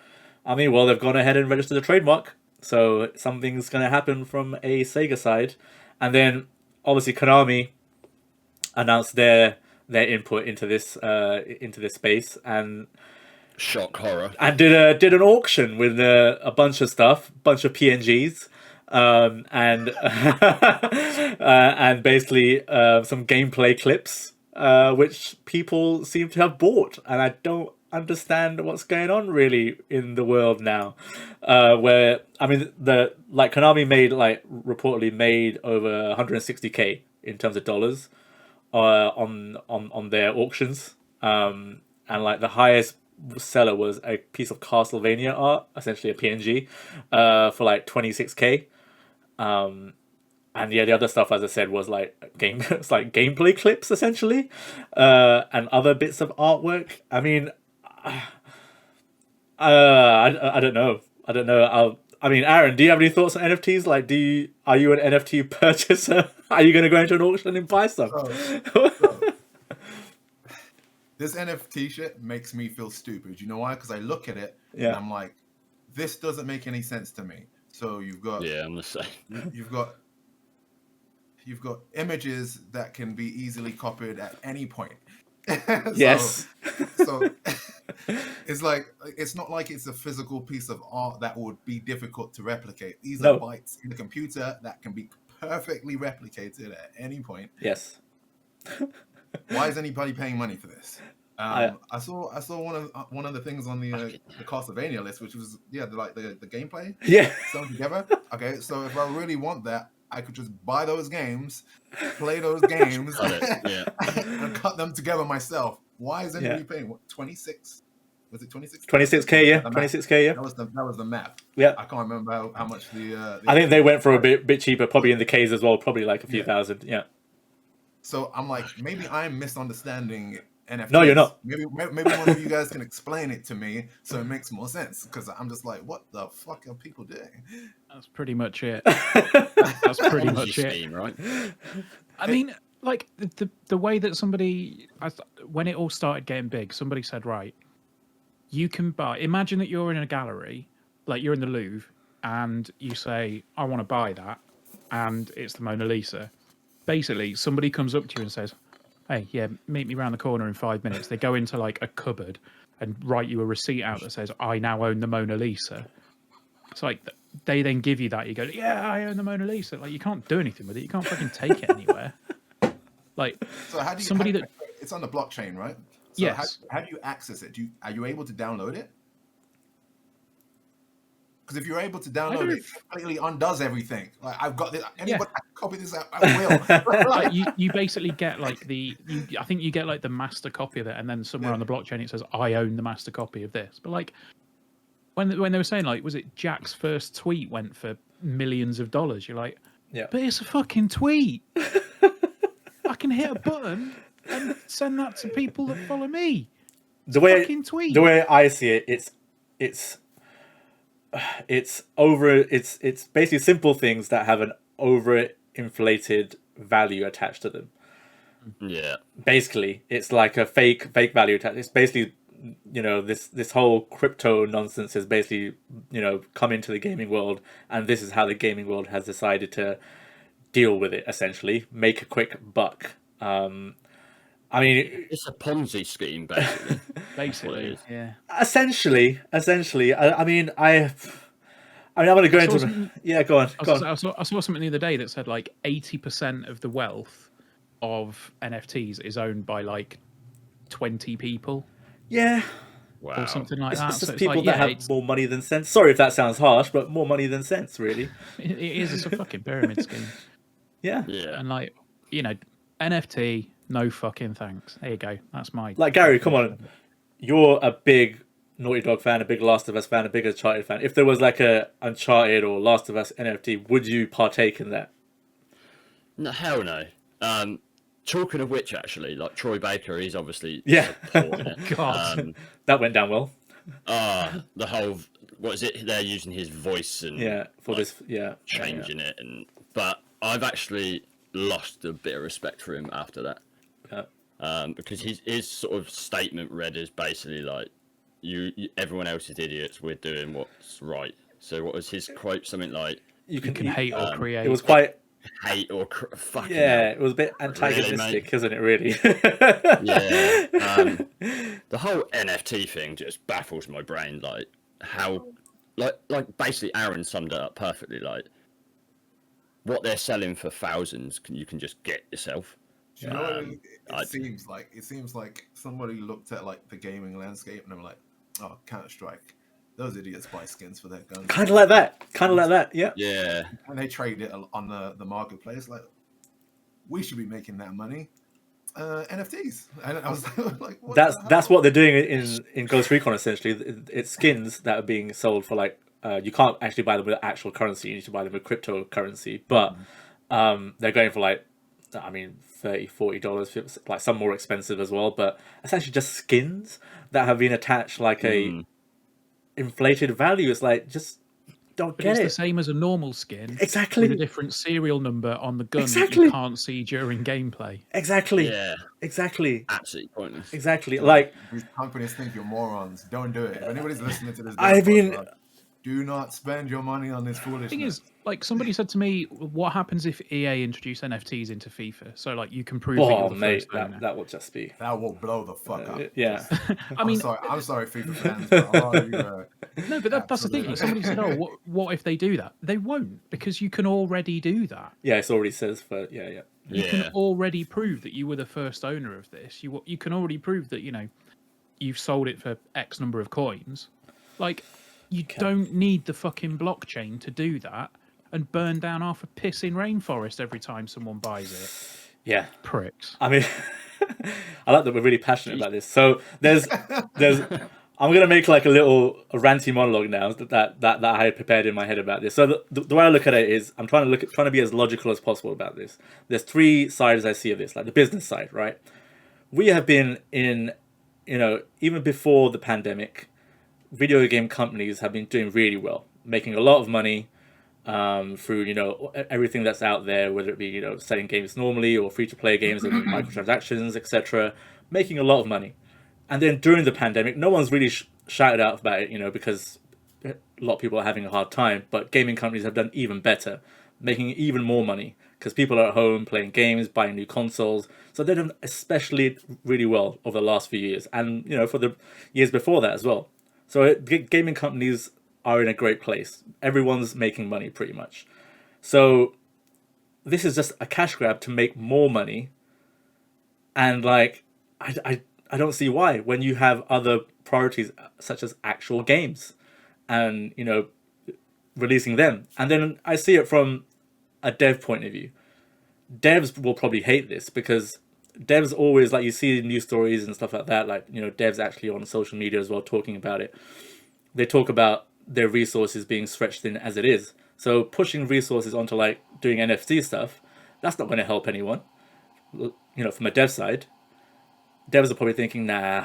I mean, well, they've gone ahead and registered a trademark, so something's going to happen from a SEGA side. And then obviously Konami announced their input into this space, and shock horror, and did an auction with a bunch of stuff, bunch of PNGs. And basically some gameplay clips, which people seem to have bought, and I don't understand what's going on really in the world now. Where I mean, Konami reportedly made over 160K in terms of dollars on their auctions, and like the highest seller was a piece of Castlevania art, essentially a PNG, for like 26K. And the other stuff, as I said, was like it's like gameplay clips essentially, and other bits of artwork. I mean, I don't know. I mean, Aaron, do you have any thoughts on NFTs? Like, are you an NFT purchaser? Are you going to go into an auction and buy some? This NFT shit makes me feel stupid. You know why? Because I look at it and I'm like, this doesn't make any sense to me. So you've got I'm the same. You've got images that can be easily copied at any point. Yes. So it's like, it's not like it's a physical piece of art that would be difficult to replicate. These are bytes in the computer that can be perfectly replicated at any point. Yes. Why is anybody paying money for this? I saw one of the things on the Castlevania list, which was the gameplay. Yeah. Sewn together. Okay, so if I really want that, I could just buy those games, play those games, and cut them together myself. Why is anybody paying what 26? Was it 26? 26K, yeah. 26K, yeah. That was the map. Yeah. I can't remember how much the I think they went for a bit cheaper, probably in the Ks as well, probably like a few thousand. Yeah. So I'm like, maybe I'm misunderstanding NFTs. No, you're not. Maybe one of you guys can explain it to me so it makes more sense. Because I'm just like, what the fuck are people doing? That's pretty much it. That's pretty much it. Scheme, right? I mean, like the way that somebody, when it all started getting big, somebody said, right, you can buy. Imagine that you're in a gallery, like you're in the Louvre, and you say, I want to buy that, and it's the Mona Lisa. Basically, somebody comes up to you and says, hey, yeah, meet me around the corner in 5 minutes. They go into like a cupboard and write you a receipt out that says, I now own the Mona Lisa. It's like they then give you that. You go, yeah, I own the Mona Lisa. Like, you can't do anything with it. You can't fucking take it anywhere. Like, so how do you, it's on the blockchain, right? So yes. How do you access it? Are you able to download it? Because if you're able to download it, it completely undoes everything. Like, I've got this. Anybody can copy this out, I will. Like, you basically get like I think you get like the master copy of it, and then somewhere on the blockchain it says, I own the master copy of this. But like, when they were saying, like, was it Jack's first tweet went for millions of dollars? You're like, yeah, but it's a fucking tweet. I can hit a button and send that to people that follow me. The way I see it, it's basically simple things that have an overinflated value attached to them. Yeah. Basically, it's like a fake value attached. It's basically, this whole crypto nonsense has basically, come into the gaming world, and this is how the gaming world has decided to deal with it, essentially. Make a quick buck. I mean, it's a Ponzi scheme, basically. Basically, yeah. Essentially. I mean, I'm going to go into. Yeah, go on. I saw something the other day that said like 80% of the wealth of NFTs is owned by like 20 people. Yeah. Wow. Or something like that. It's just people that have more money than sense. Sorry if that sounds harsh, but more money than sense, really. It is. It's a fucking pyramid scheme. Yeah. And like, NFT. No fucking thanks. There you go. That's my... Like, Gary, come on. You're a big Naughty Dog fan, a big Last of Us fan, a big Uncharted fan. If there was like a Uncharted or Last of Us NFT, would you partake in that? No, hell no. Talking of which, actually, like Troy Baker, he's obviously supporting it. God. That went down well. The whole... What is it? They're using his voice and... Yeah, for this... Yeah. Changing it. But I've actually lost a bit of respect for him after that. Because his sort of statement read as basically like, you everyone else is idiots, we're doing what's right. So what was his quote? Something like, you can hate or create. It was quite hate or fucking it was a bit antagonistic, really, isn't it, really? Yeah. The whole NFT thing just baffles my brain, like how like basically Aaron summed it up perfectly. Like, what they're selling for thousands you can just get yourself. Do you know what it seems like somebody looked at like the gaming landscape and they were like, oh, Counter-Strike, those idiots buy skins for their guns. Kind of like that, yeah. Yeah. And they trade it on the marketplace. Like, we should be making that money. NFTs. And I was like, that's what they're doing in Ghost Recon, essentially. It's skins that are being sold for like, you can't actually buy them with actual currency, you need to buy them with cryptocurrency. But they're going for like, I mean, $30-$40, like some more expensive as well, but essentially just skins that have been attached like a inflated value. It's like, just don't get it. It's the same as a normal skin. Exactly. With a different serial number on the gun that you can't see during gameplay. Exactly. Yeah. Exactly. Absolutely pointless. Exactly. Like, these companies think you're morons. Don't do it. If anybody's listening to this, do not spend your money on this foolishness. The thing is, like, somebody said to me, what happens if EA introduce NFTs into FIFA? So, like, you can prove that you're the first owner. That will just be... That will blow the fuck up. Yeah. I'm sorry, FIFA fans. But no, but that's the thing. Like, somebody said, oh, what if they do that? They won't, because you can already do that. Yeah, it already says for... Yeah. You can already prove that you were the first owner of this. You can already prove that, you've sold it for X number of coins. Like, you don't need the fucking blockchain to do that and burn down half a pissing rainforest every time someone buys it. Yeah. Pricks. I mean, I like that we're really passionate about this. So there's I'm gonna make like a ranty monologue now that I had prepared in my head about this. So the way I look at it is I'm trying to be as logical as possible about this. There's three sides I see of this, like the business side, right? We have been in, even before the pandemic, video game companies have been doing really well, making a lot of money through everything that's out there, whether it be selling games normally or free to play games and microtransactions, etc., making a lot of money. And then during the pandemic, no one's really shouted out about it, because a lot of people are having a hard time. But gaming companies have done even better, making even more money because people are at home playing games, buying new consoles. So they've done especially really well over the last few years, and for the years before that as well. So gaming companies are in a great place. Everyone's making money pretty much. So this is just a cash grab to make more money. And I don't see why, when you have other priorities such as actual games and releasing them. And then I see it from a dev point of view. Devs will probably hate this because devs always, you see news stories and stuff like that, devs actually on social media as well talking about it. They talk about their resources being stretched thin as it is. So pushing resources onto doing NFT stuff, that's not going to help anyone. From a dev side, devs are probably thinking, nah,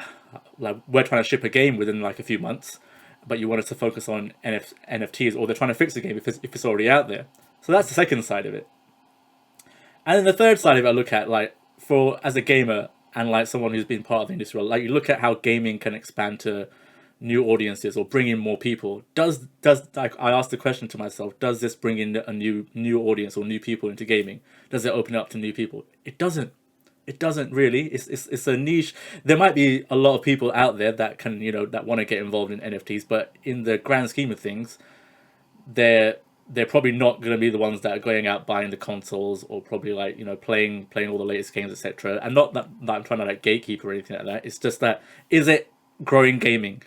we're trying to ship a game within a few months, but you want us to focus on NFTs, or they're trying to fix the game if it's already out there. So that's the second side of it. And then the third side of it, I look at as a gamer and someone who's been part of the industry, you look at how gaming can expand to new audiences or bring in more people. Does I asked the question to myself, does this bring in a new audience or new people into gaming? Does it open it up to new people? It doesn't. It doesn't really. It's a niche. There might be a lot of people out there that can that want to get involved in NFTs, but in the grand scheme of things, they're probably not going to be the ones that are going out buying the consoles or probably playing all the latest games, etc. And not that I'm trying to gatekeep or anything like that. It's just that, is it growing gaming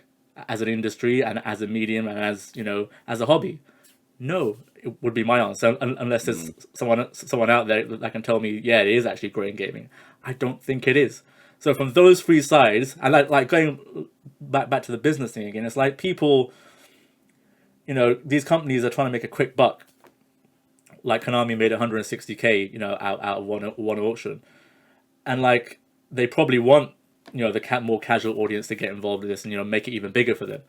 as an industry and as a medium and as a hobby? No, it would be my answer, unless there's someone out there that can tell me, yeah, it is actually growing gaming. I don't think it is. So from those three sides, and going back to the business thing again, it's people, these companies are trying to make a quick buck. Konami made 160K, out of one auction, and they probably want the more casual audience to get involved in this and make it even bigger for them.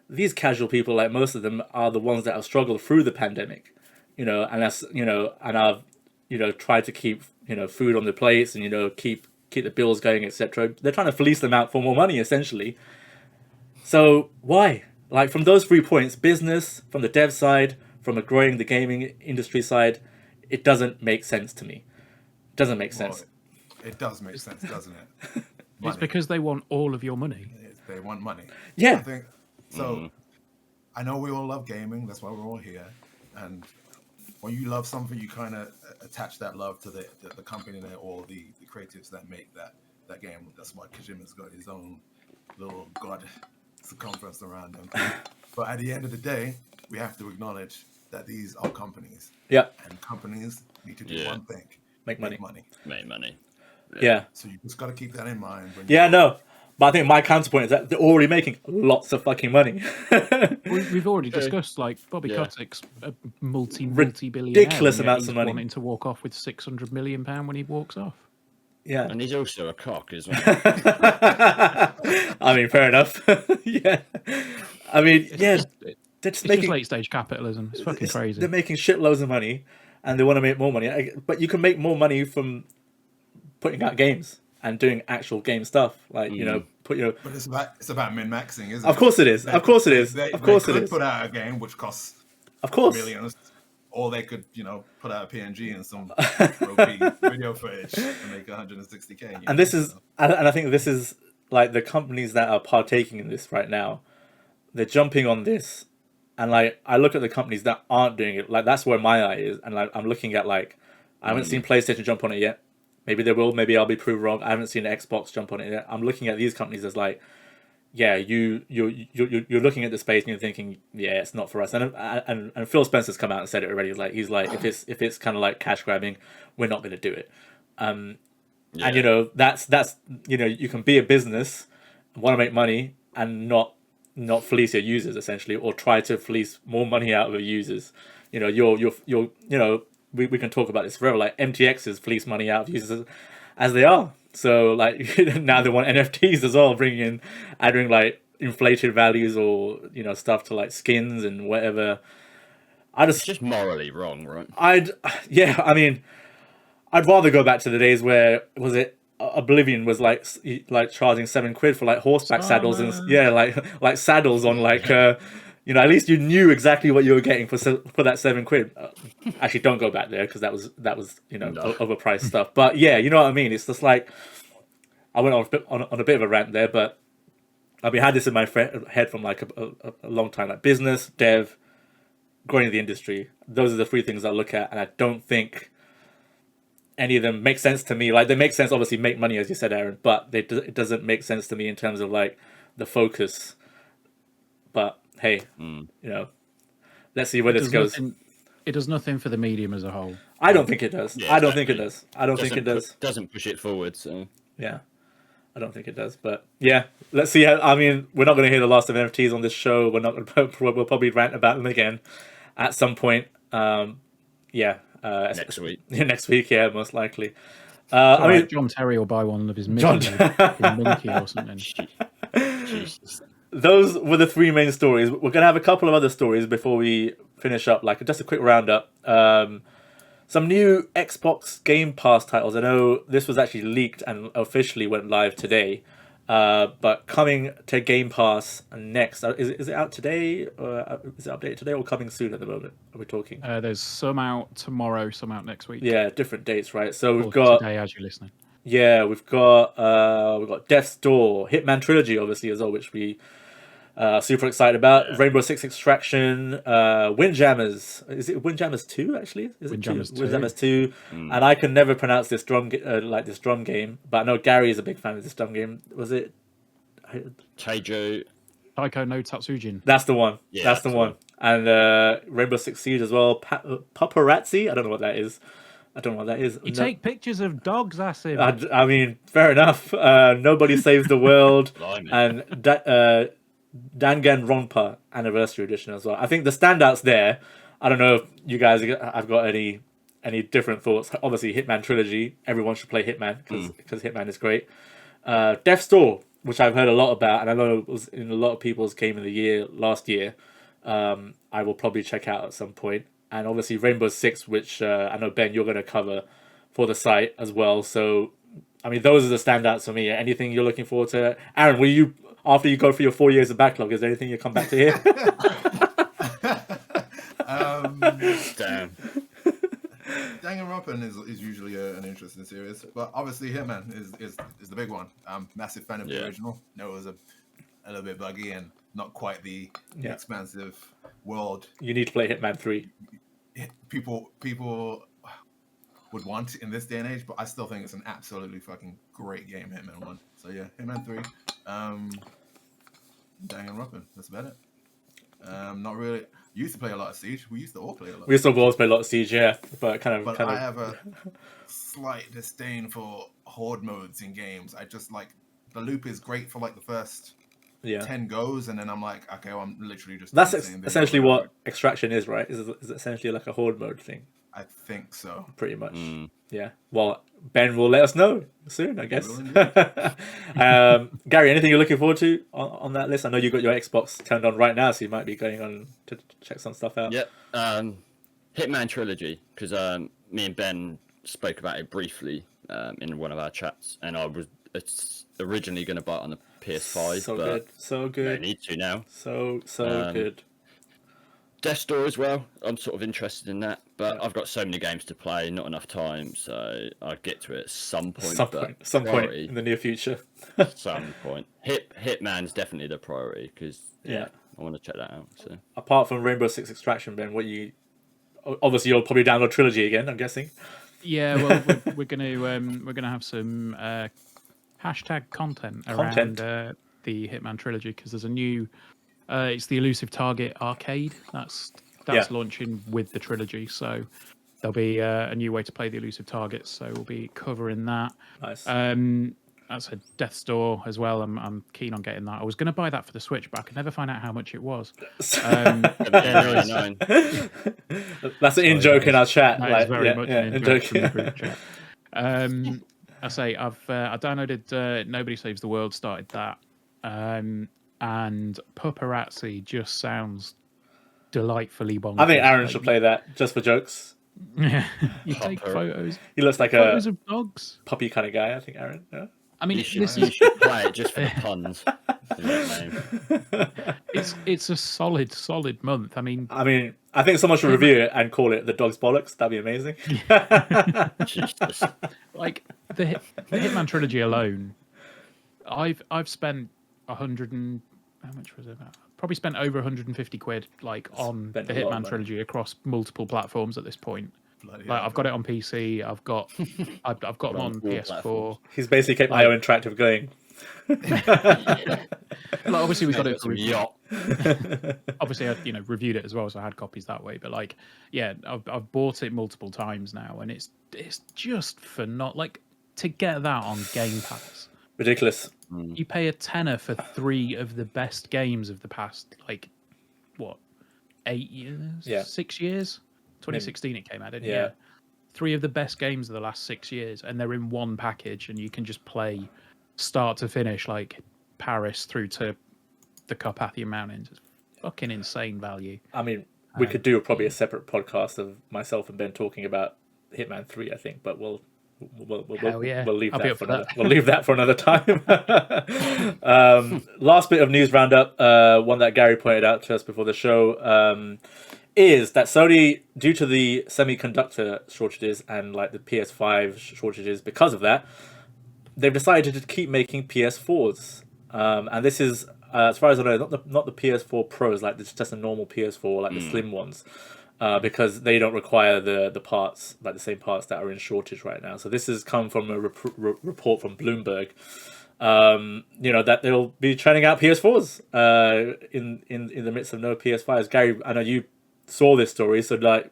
These casual people, most of them, are the ones that have struggled through the pandemic, and that's and have tried to keep food on the plates and keep the bills going, etc. They're trying to fleece them out for more money, essentially. So why? From those 3 points, business, from the dev side, from a growing the gaming industry side, it doesn't make sense to me. It doesn't make sense. It does make sense, doesn't it? It's because they want all of your money. They want money. Yeah. I think so. I know we all love gaming. That's why we're all here. And when you love something, you kind of attach that love to the company or the creatives that make that game. That's why Kojima's got his own little god circumference around him. But at the end of the day, we have to acknowledge that these are companies. Yeah. And companies need to do one thing: make money. Make money. Yeah. So you just got to keep that in mind. No. But I think my counterpoint is that they're already making lots of fucking money. We've already discussed Bobby Kotick's a multi-billionaire. Ridiculous amounts of money. Wanting to walk off with £600 million when he walks off. Yeah. And he's also a cock as well. I mean, fair enough. Yeah. I mean, they're just making late-stage capitalism. It's fucking crazy. They're making shitloads of money and they want to make more money. But you can make more money from putting out games and doing actual game stuff, But it's about min-maxing, isn't it? Of course it is. Of course it is. They could put out a game which costs millions, or they could put out a PNG and some video footage and make 160K. And this is, and I think this is the companies that are partaking in this right now. They're jumping on this, and I look at the companies that aren't doing it. That's where my eye is, and I'm looking at I haven't seen PlayStation jump on it yet. Maybe they will. Maybe I'll be proved wrong. I haven't seen Xbox jump on it yet. I'm looking at these companies as yeah, you're looking at the space and you're thinking, yeah, it's not for us. And Phil Spencer's come out and said it already. He's like, if it's kind of like cash grabbing, we're not going to do it. And that's you can be a business, want to make money, and not fleece your users essentially, or try to fleece more money out of your users. We can talk about this forever. Like MTXs fleece money out of users as they are. So like now they want NFTs as well, adding like inflated values or stuff to like skins and whatever. It's just morally wrong, right? I'd rather go back to the days where Oblivion was like charging £7 for like horseback saddles and like saddles on like at least you knew exactly what you were getting for that £7. Actually, don't go back there because that was overpriced stuff. But yeah, you know what I mean. It's just like I went on a bit of a rant there, but I've had this in my head from like a long time. Like business, dev, growing the industry. Those are the three things I look at, and I don't think any of them make sense to me. Like they make sense, obviously, make money as you said, Aaron, but it doesn't make sense to me in terms of like the focus. But hey, let's see where this goes. It does nothing for the medium as a whole. I don't think it does. Yeah, I don't think it does. I don't think it does. Doesn't push it forward. So yeah, I don't think it does. But yeah, let's see. We're not going to hear the last of NFTs on this show. We're not. We'll probably rant about them again at some point. next week. Next week, yeah, most likely. John Terry will buy one of his Mickey or something. Jesus. Those were the three main stories. We're going to have a couple of other stories before we finish up, like just a quick roundup. Some new Xbox Game Pass titles. I know this was actually leaked and officially went live today. But coming to Game Pass next. Is it out today? Is it updated today or coming soon at the moment? Are we talking? There's some out tomorrow, some out next week. Yeah, different dates, right? So we've got today as you're listening. Yeah, we've got Death's Door, Hitman Trilogy, obviously as well, which we super excited about. Yeah. Rainbow Six Extraction, Windjammers. Is it Windjammers 2 actually? Is it Windjammers 2? And I can never pronounce this drum game, but I know Gary is a big fan of this drum game. Was it Taiko no Tatsujin? That's the one. Yeah, that's the one. And Rainbow Six Siege as well. Paparazzi. I don't know what that is. You take pictures of dogs, Asim. I mean, fair enough. Nobody Saves the World. And Danganronpa Anniversary Edition as well. I think the standouts there, I don't know if you guys have got any different thoughts. Obviously, Hitman Trilogy. Everyone should play Hitman because Hitman is great. Death's Door, which I've heard a lot about, and I know it was in a lot of people's game of the year last year. I will probably check out at some point. And obviously Rainbow Six, which I know, Ben, you're going to cover for the site as well. So, I mean, those are the standouts for me. Anything you're looking forward to? Aaron, will you, after you go through your 4 years of backlog, is there anything you come back to here? Damn. Danganronpa is usually an interesting series, but obviously Hitman is the big one. I'm a massive fan of the original. No, it was a little bit buggy and not quite the expansive world. You need to play Hitman 3. People would want in this day and age, but I still think it's an absolutely fucking great game, Hitman 1. So yeah, Hitman 3. Danganronpa, that's about it. Not really. Used to play a lot of Siege. We used to all play a lot. We used to always play a lot of Siege, yeah. But I have a slight disdain for horde modes in games. I just like the loop is great for like the first 10 goes, and then I'm like, okay, well, I'm literally just. That's essentially what Extraction is, right? Is essentially like a horde mode thing. I think so. Pretty much. Yeah. Well, Ben will let us know soon, I guess. Gary, anything you're looking forward to on that list? I know you got your Xbox turned on right now, so you might be going on to check some stuff out. Yep. Hitman Trilogy, because me and Ben spoke about it briefly in one of our chats, and I was originally going to buy it on the PS5. So good. I need to now. So good. Death's Door as well. I'm sort of interested in that, but I've got so many games to play, not enough time, so I'll get to it at some point. Some point in the near future. Some point. Hitman's definitely the priority because I want to check that out. So apart from Rainbow Six Extraction, Ben, obviously you'll probably download Trilogy again, I'm guessing. Yeah, well, we're gonna have some hashtag content around the Hitman trilogy because there's a new. It's the Elusive Target arcade. That's launching with the trilogy, so there'll be a new way to play the Elusive Targets. So we'll be covering that. Nice. That's a Death's Door as well. I'm keen on getting that. I was going to buy that for the Switch, but I could never find out how much it was. That's an in-joke in our chat. That is very much an in-joke from the group chat. I say I downloaded Nobody Saves the World, started that, and Paparazzi just sounds delightfully bonkers. I think Aaron should play that just for jokes. Yeah, you take photos. He looks like photos of dogs. Puppy kind of guy, I think, Aaron. Yeah. I mean, you should play it just for the puns. It's a solid month. I mean, I think someone should review it and call it the Dog's Bollocks. That'd be amazing. Jesus. Like the Hitman trilogy alone, I've spent 100 and how much was it? Probably spent over 150 quid on the Hitman trilogy across multiple platforms at this point. I've got it on PC. I've got them on PS4. He's basically kept IO Interactive going. Obviously we got it for review. Obviously, I reviewed it as well, so I had copies that way. But I've bought it multiple times now, and it's just for not to get that on Game Pass. Ridiculous. You pay a tenner for 3 of the best games of the past 8 years, 6 years. 2016 it came out, didn't it? Yeah. 3 of the best games of the last 6 years, and they're in one package, and you can just play start to finish, Paris through to the Carpathian Mountains. It's fucking insane value. I mean, we could do probably a separate podcast of myself and Ben talking about Hitman 3, I think, but we'll leave that for another. We'll leave that for another time. Last bit of news roundup, one that Gary pointed out to us before the show, is that Sony, due to the semiconductor shortages and the PS5 shortages, because of that, they've decided to keep making PS4s. And this is, as far as I know, not the PS4 Pros, it's just a normal PS4, the slim ones. Because they don't require the parts, the same parts that are in shortage right now. So this has come from a report from Bloomberg, that they'll be churning out PS4s in the midst of no PS5s. Gary, I know you saw this story, so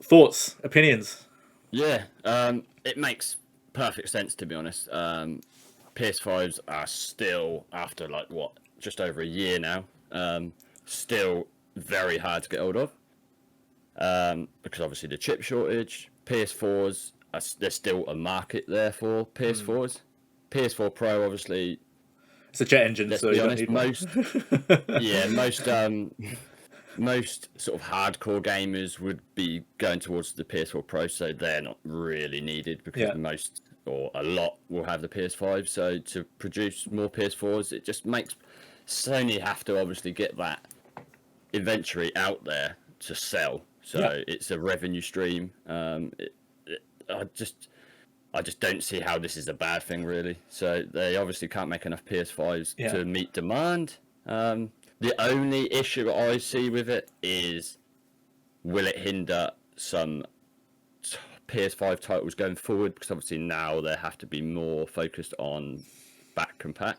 thoughts, opinions? Yeah, it makes perfect sense, to be honest. PS5s are still, after just over a year now, still very hard to get hold of, because obviously the chip shortage. PS4s, there's still a market there for PS4s. PS4 Pro, obviously, it's a jet engine. Let's so be honest, most sort of hardcore gamers would be going towards the PS4 Pro, so they're not really needed because most or a lot will have the PS5. So to produce more PS4s, it just makes Sony have to obviously get that inventory out there to sell, so it's a revenue stream. I just don't see how this is a bad thing, really. So they obviously can't make enough PS5s to meet demand. The only issue I see with it is, will it hinder some PS5 titles going forward? Because obviously now they have to be more focused on back compat.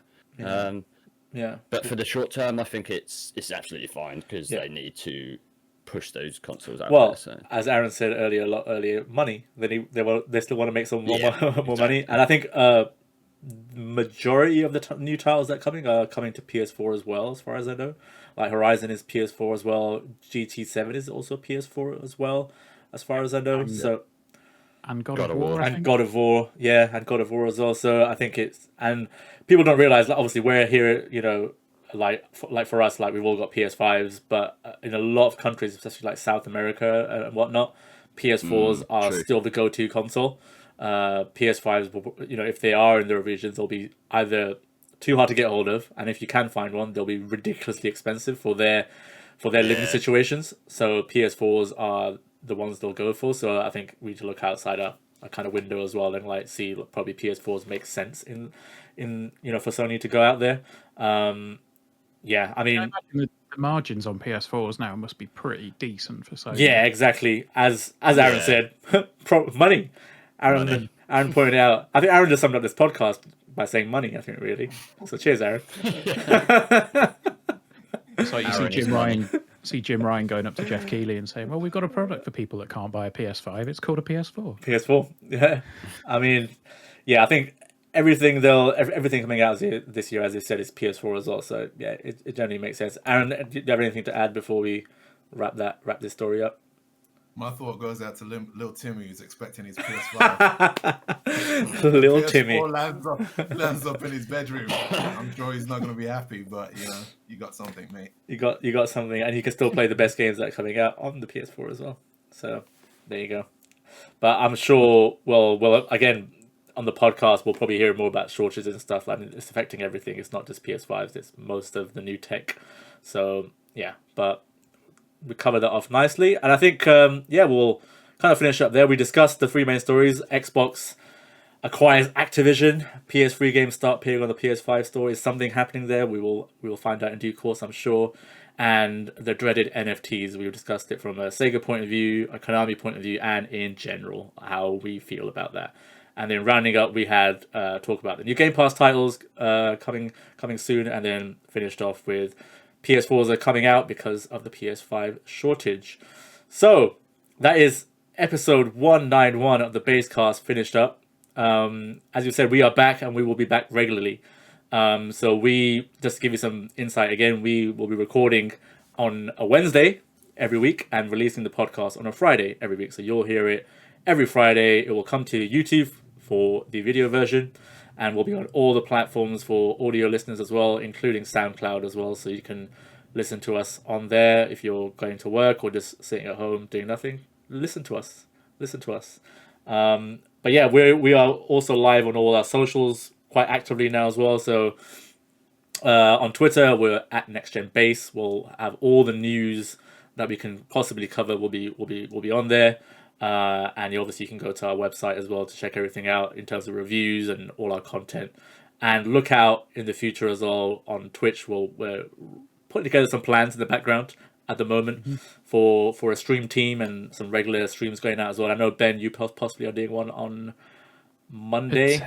But for the short term, I think it's absolutely fine because they need to push those consoles out. Well, there, so. As Aaron said a lot earlier, money. They still want to make some more money, and I think majority of the new titles that are coming to PS4 as well, as far as I know. Horizon is PS4 as well. GT7 is also PS4 as well, as far as I know. And God of War. And God of War, and God of War as well. So I think and people don't realize, obviously we're here, for us, we've all got PS5s, but in a lot of countries, especially South America and whatnot, PS4s are still the go-to console. PS5s, if they are in their regions, they'll be either too hard to get hold of, and if you can find one, they'll be ridiculously expensive for their living situations. So PS4s are the ones they'll go for. So I think we need to look outside a kind of window as well and see probably PS4s make sense in for Sony to go out there. I mean, the margins on PS4s now must be pretty decent for Sony. Yeah, exactly. As Aaron said, money. Aaron pointed out. I think Aaron just summed up this podcast by saying money, I think, really. So cheers, Aaron. It's like you see Jim Ryan going up to Jeff Keighley and saying, well, we've got a product for people that can't buy a PS5. It's called a PS4. PS4, yeah. I mean, yeah, I think everything coming out this year, as I said, is PS4 as well. So yeah, it generally makes sense. Aaron, do you have anything to add before we wrap this story up? My thought goes out to little Timmy, who's expecting his PS5. Little PS4 Timmy lands up in his bedroom. I'm sure he's not going to be happy, but you got something, mate. You got something, and you can still play the best games that are coming out on the PS4 as well. So there you go. But I'm sure, well, again, on the podcast, we'll probably hear more about shortages and stuff. I mean, it's affecting everything. It's not just PS5s; it's most of the new tech. So yeah, but we covered that off nicely, and I think we'll kind of finish up there. We discussed the three main stories. Xbox acquires Activision. PS3 games start appearing on the PS5 Store. Is something happening there? We will find out in due course, I'm sure. And the dreaded NFTs. We discussed it from a SEGA point of view, a Konami point of view, and in general how we feel about that. And then rounding up, we had talk about the new Game Pass titles coming soon, and then finished off with PS4s are coming out because of the PS5 shortage. So that is episode 191 of the Basecast finished up. As you said, we are back and we will be back regularly. So we, just to give you some insight again, we will be recording on a Wednesday every week and releasing the podcast on a Friday every week. So you'll hear it every Friday. It will come to YouTube for the video version, and we'll be on all the platforms for audio listeners as well, including SoundCloud as well. So you can listen to us on there if you're going to work or just sitting at home doing nothing. Listen to us. But yeah, we are also live on all our socials quite actively now as well. So on Twitter, we're at NextGenBase. We'll have all the news that we can possibly cover. Will be on there. And obviously you can go to our website as well to check everything out in terms of reviews and all our content. And look out in the future as well on Twitch. We're putting together some plans in the background at the moment for a stream team and some regular streams going out as well. I know, Ben, you possibly are doing one on Monday.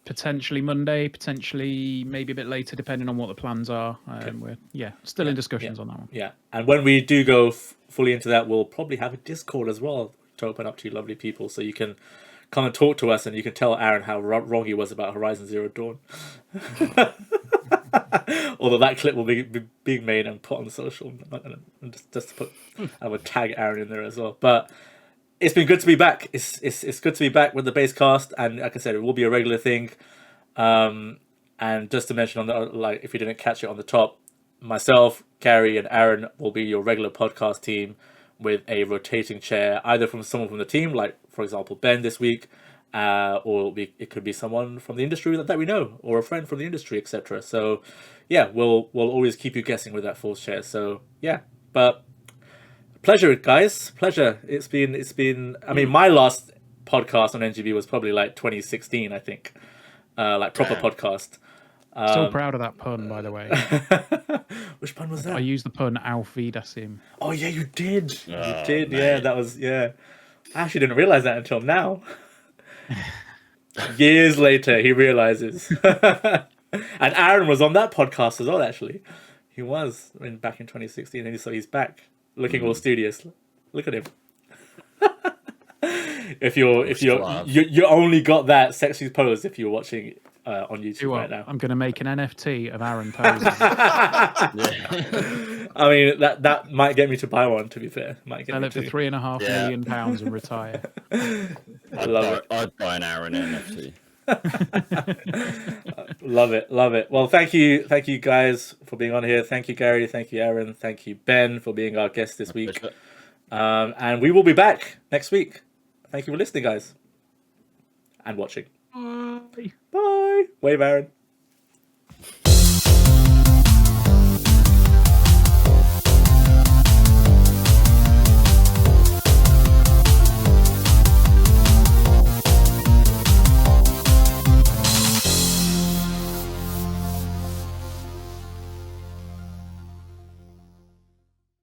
Potentially Monday, potentially maybe a bit later, depending on what the plans are. We're still in discussions on that one. Yeah, and when we do go fully into that, we'll probably have a Discord as well to open up to you lovely people, so you can come and talk to us, and you can tell Aaron how wrong he was about Horizon Zero Dawn. Although that clip will be being made and put on the social. I'm not gonna just put. I would tag Aaron in there as well. But it's been good to be back. It's good to be back with the Basecast, and like I said, it will be a regular thing. And just to mention if you didn't catch it on the top, myself, Gary, and Aaron will be your regular podcast team with a rotating chair, either from someone from the team, like for example Ben this week, or it could be someone from the industry that we know, or a friend from the industry, etc. So yeah, we'll always keep you guessing with that fourth chair. So yeah, but pleasure, guys, pleasure. It's been. I mean, my last podcast on NGB was probably like 2016, I think, like proper podcast. Still proud of that pun, by the way. Which pun was that? I used the pun Auf Wiedersehen. Oh yeah, you did. You did. Mate. Yeah, that was I actually didn't realize that until now. Years later, he realizes. And Aaron was on that podcast as well. Actually, he was back in 2016, and so he's back, looking all studious. Look at him. If you only got that sexy pose if you're watching on YouTube right now. I'm going to make an NFT of Aaron posing. I mean, that might get me to buy one. To be fair, sell it for £3.5 million and retire. I love it. I'd buy an Aaron NFT. Love it. Well, thank you guys for being on here. Thank you, Gary. Thank you, Aaron. Thank you, Ben, for being our guest this week. And we will be back next week. Thank you for listening, guys, and watching. Bye. Bye. Wave, Aaron.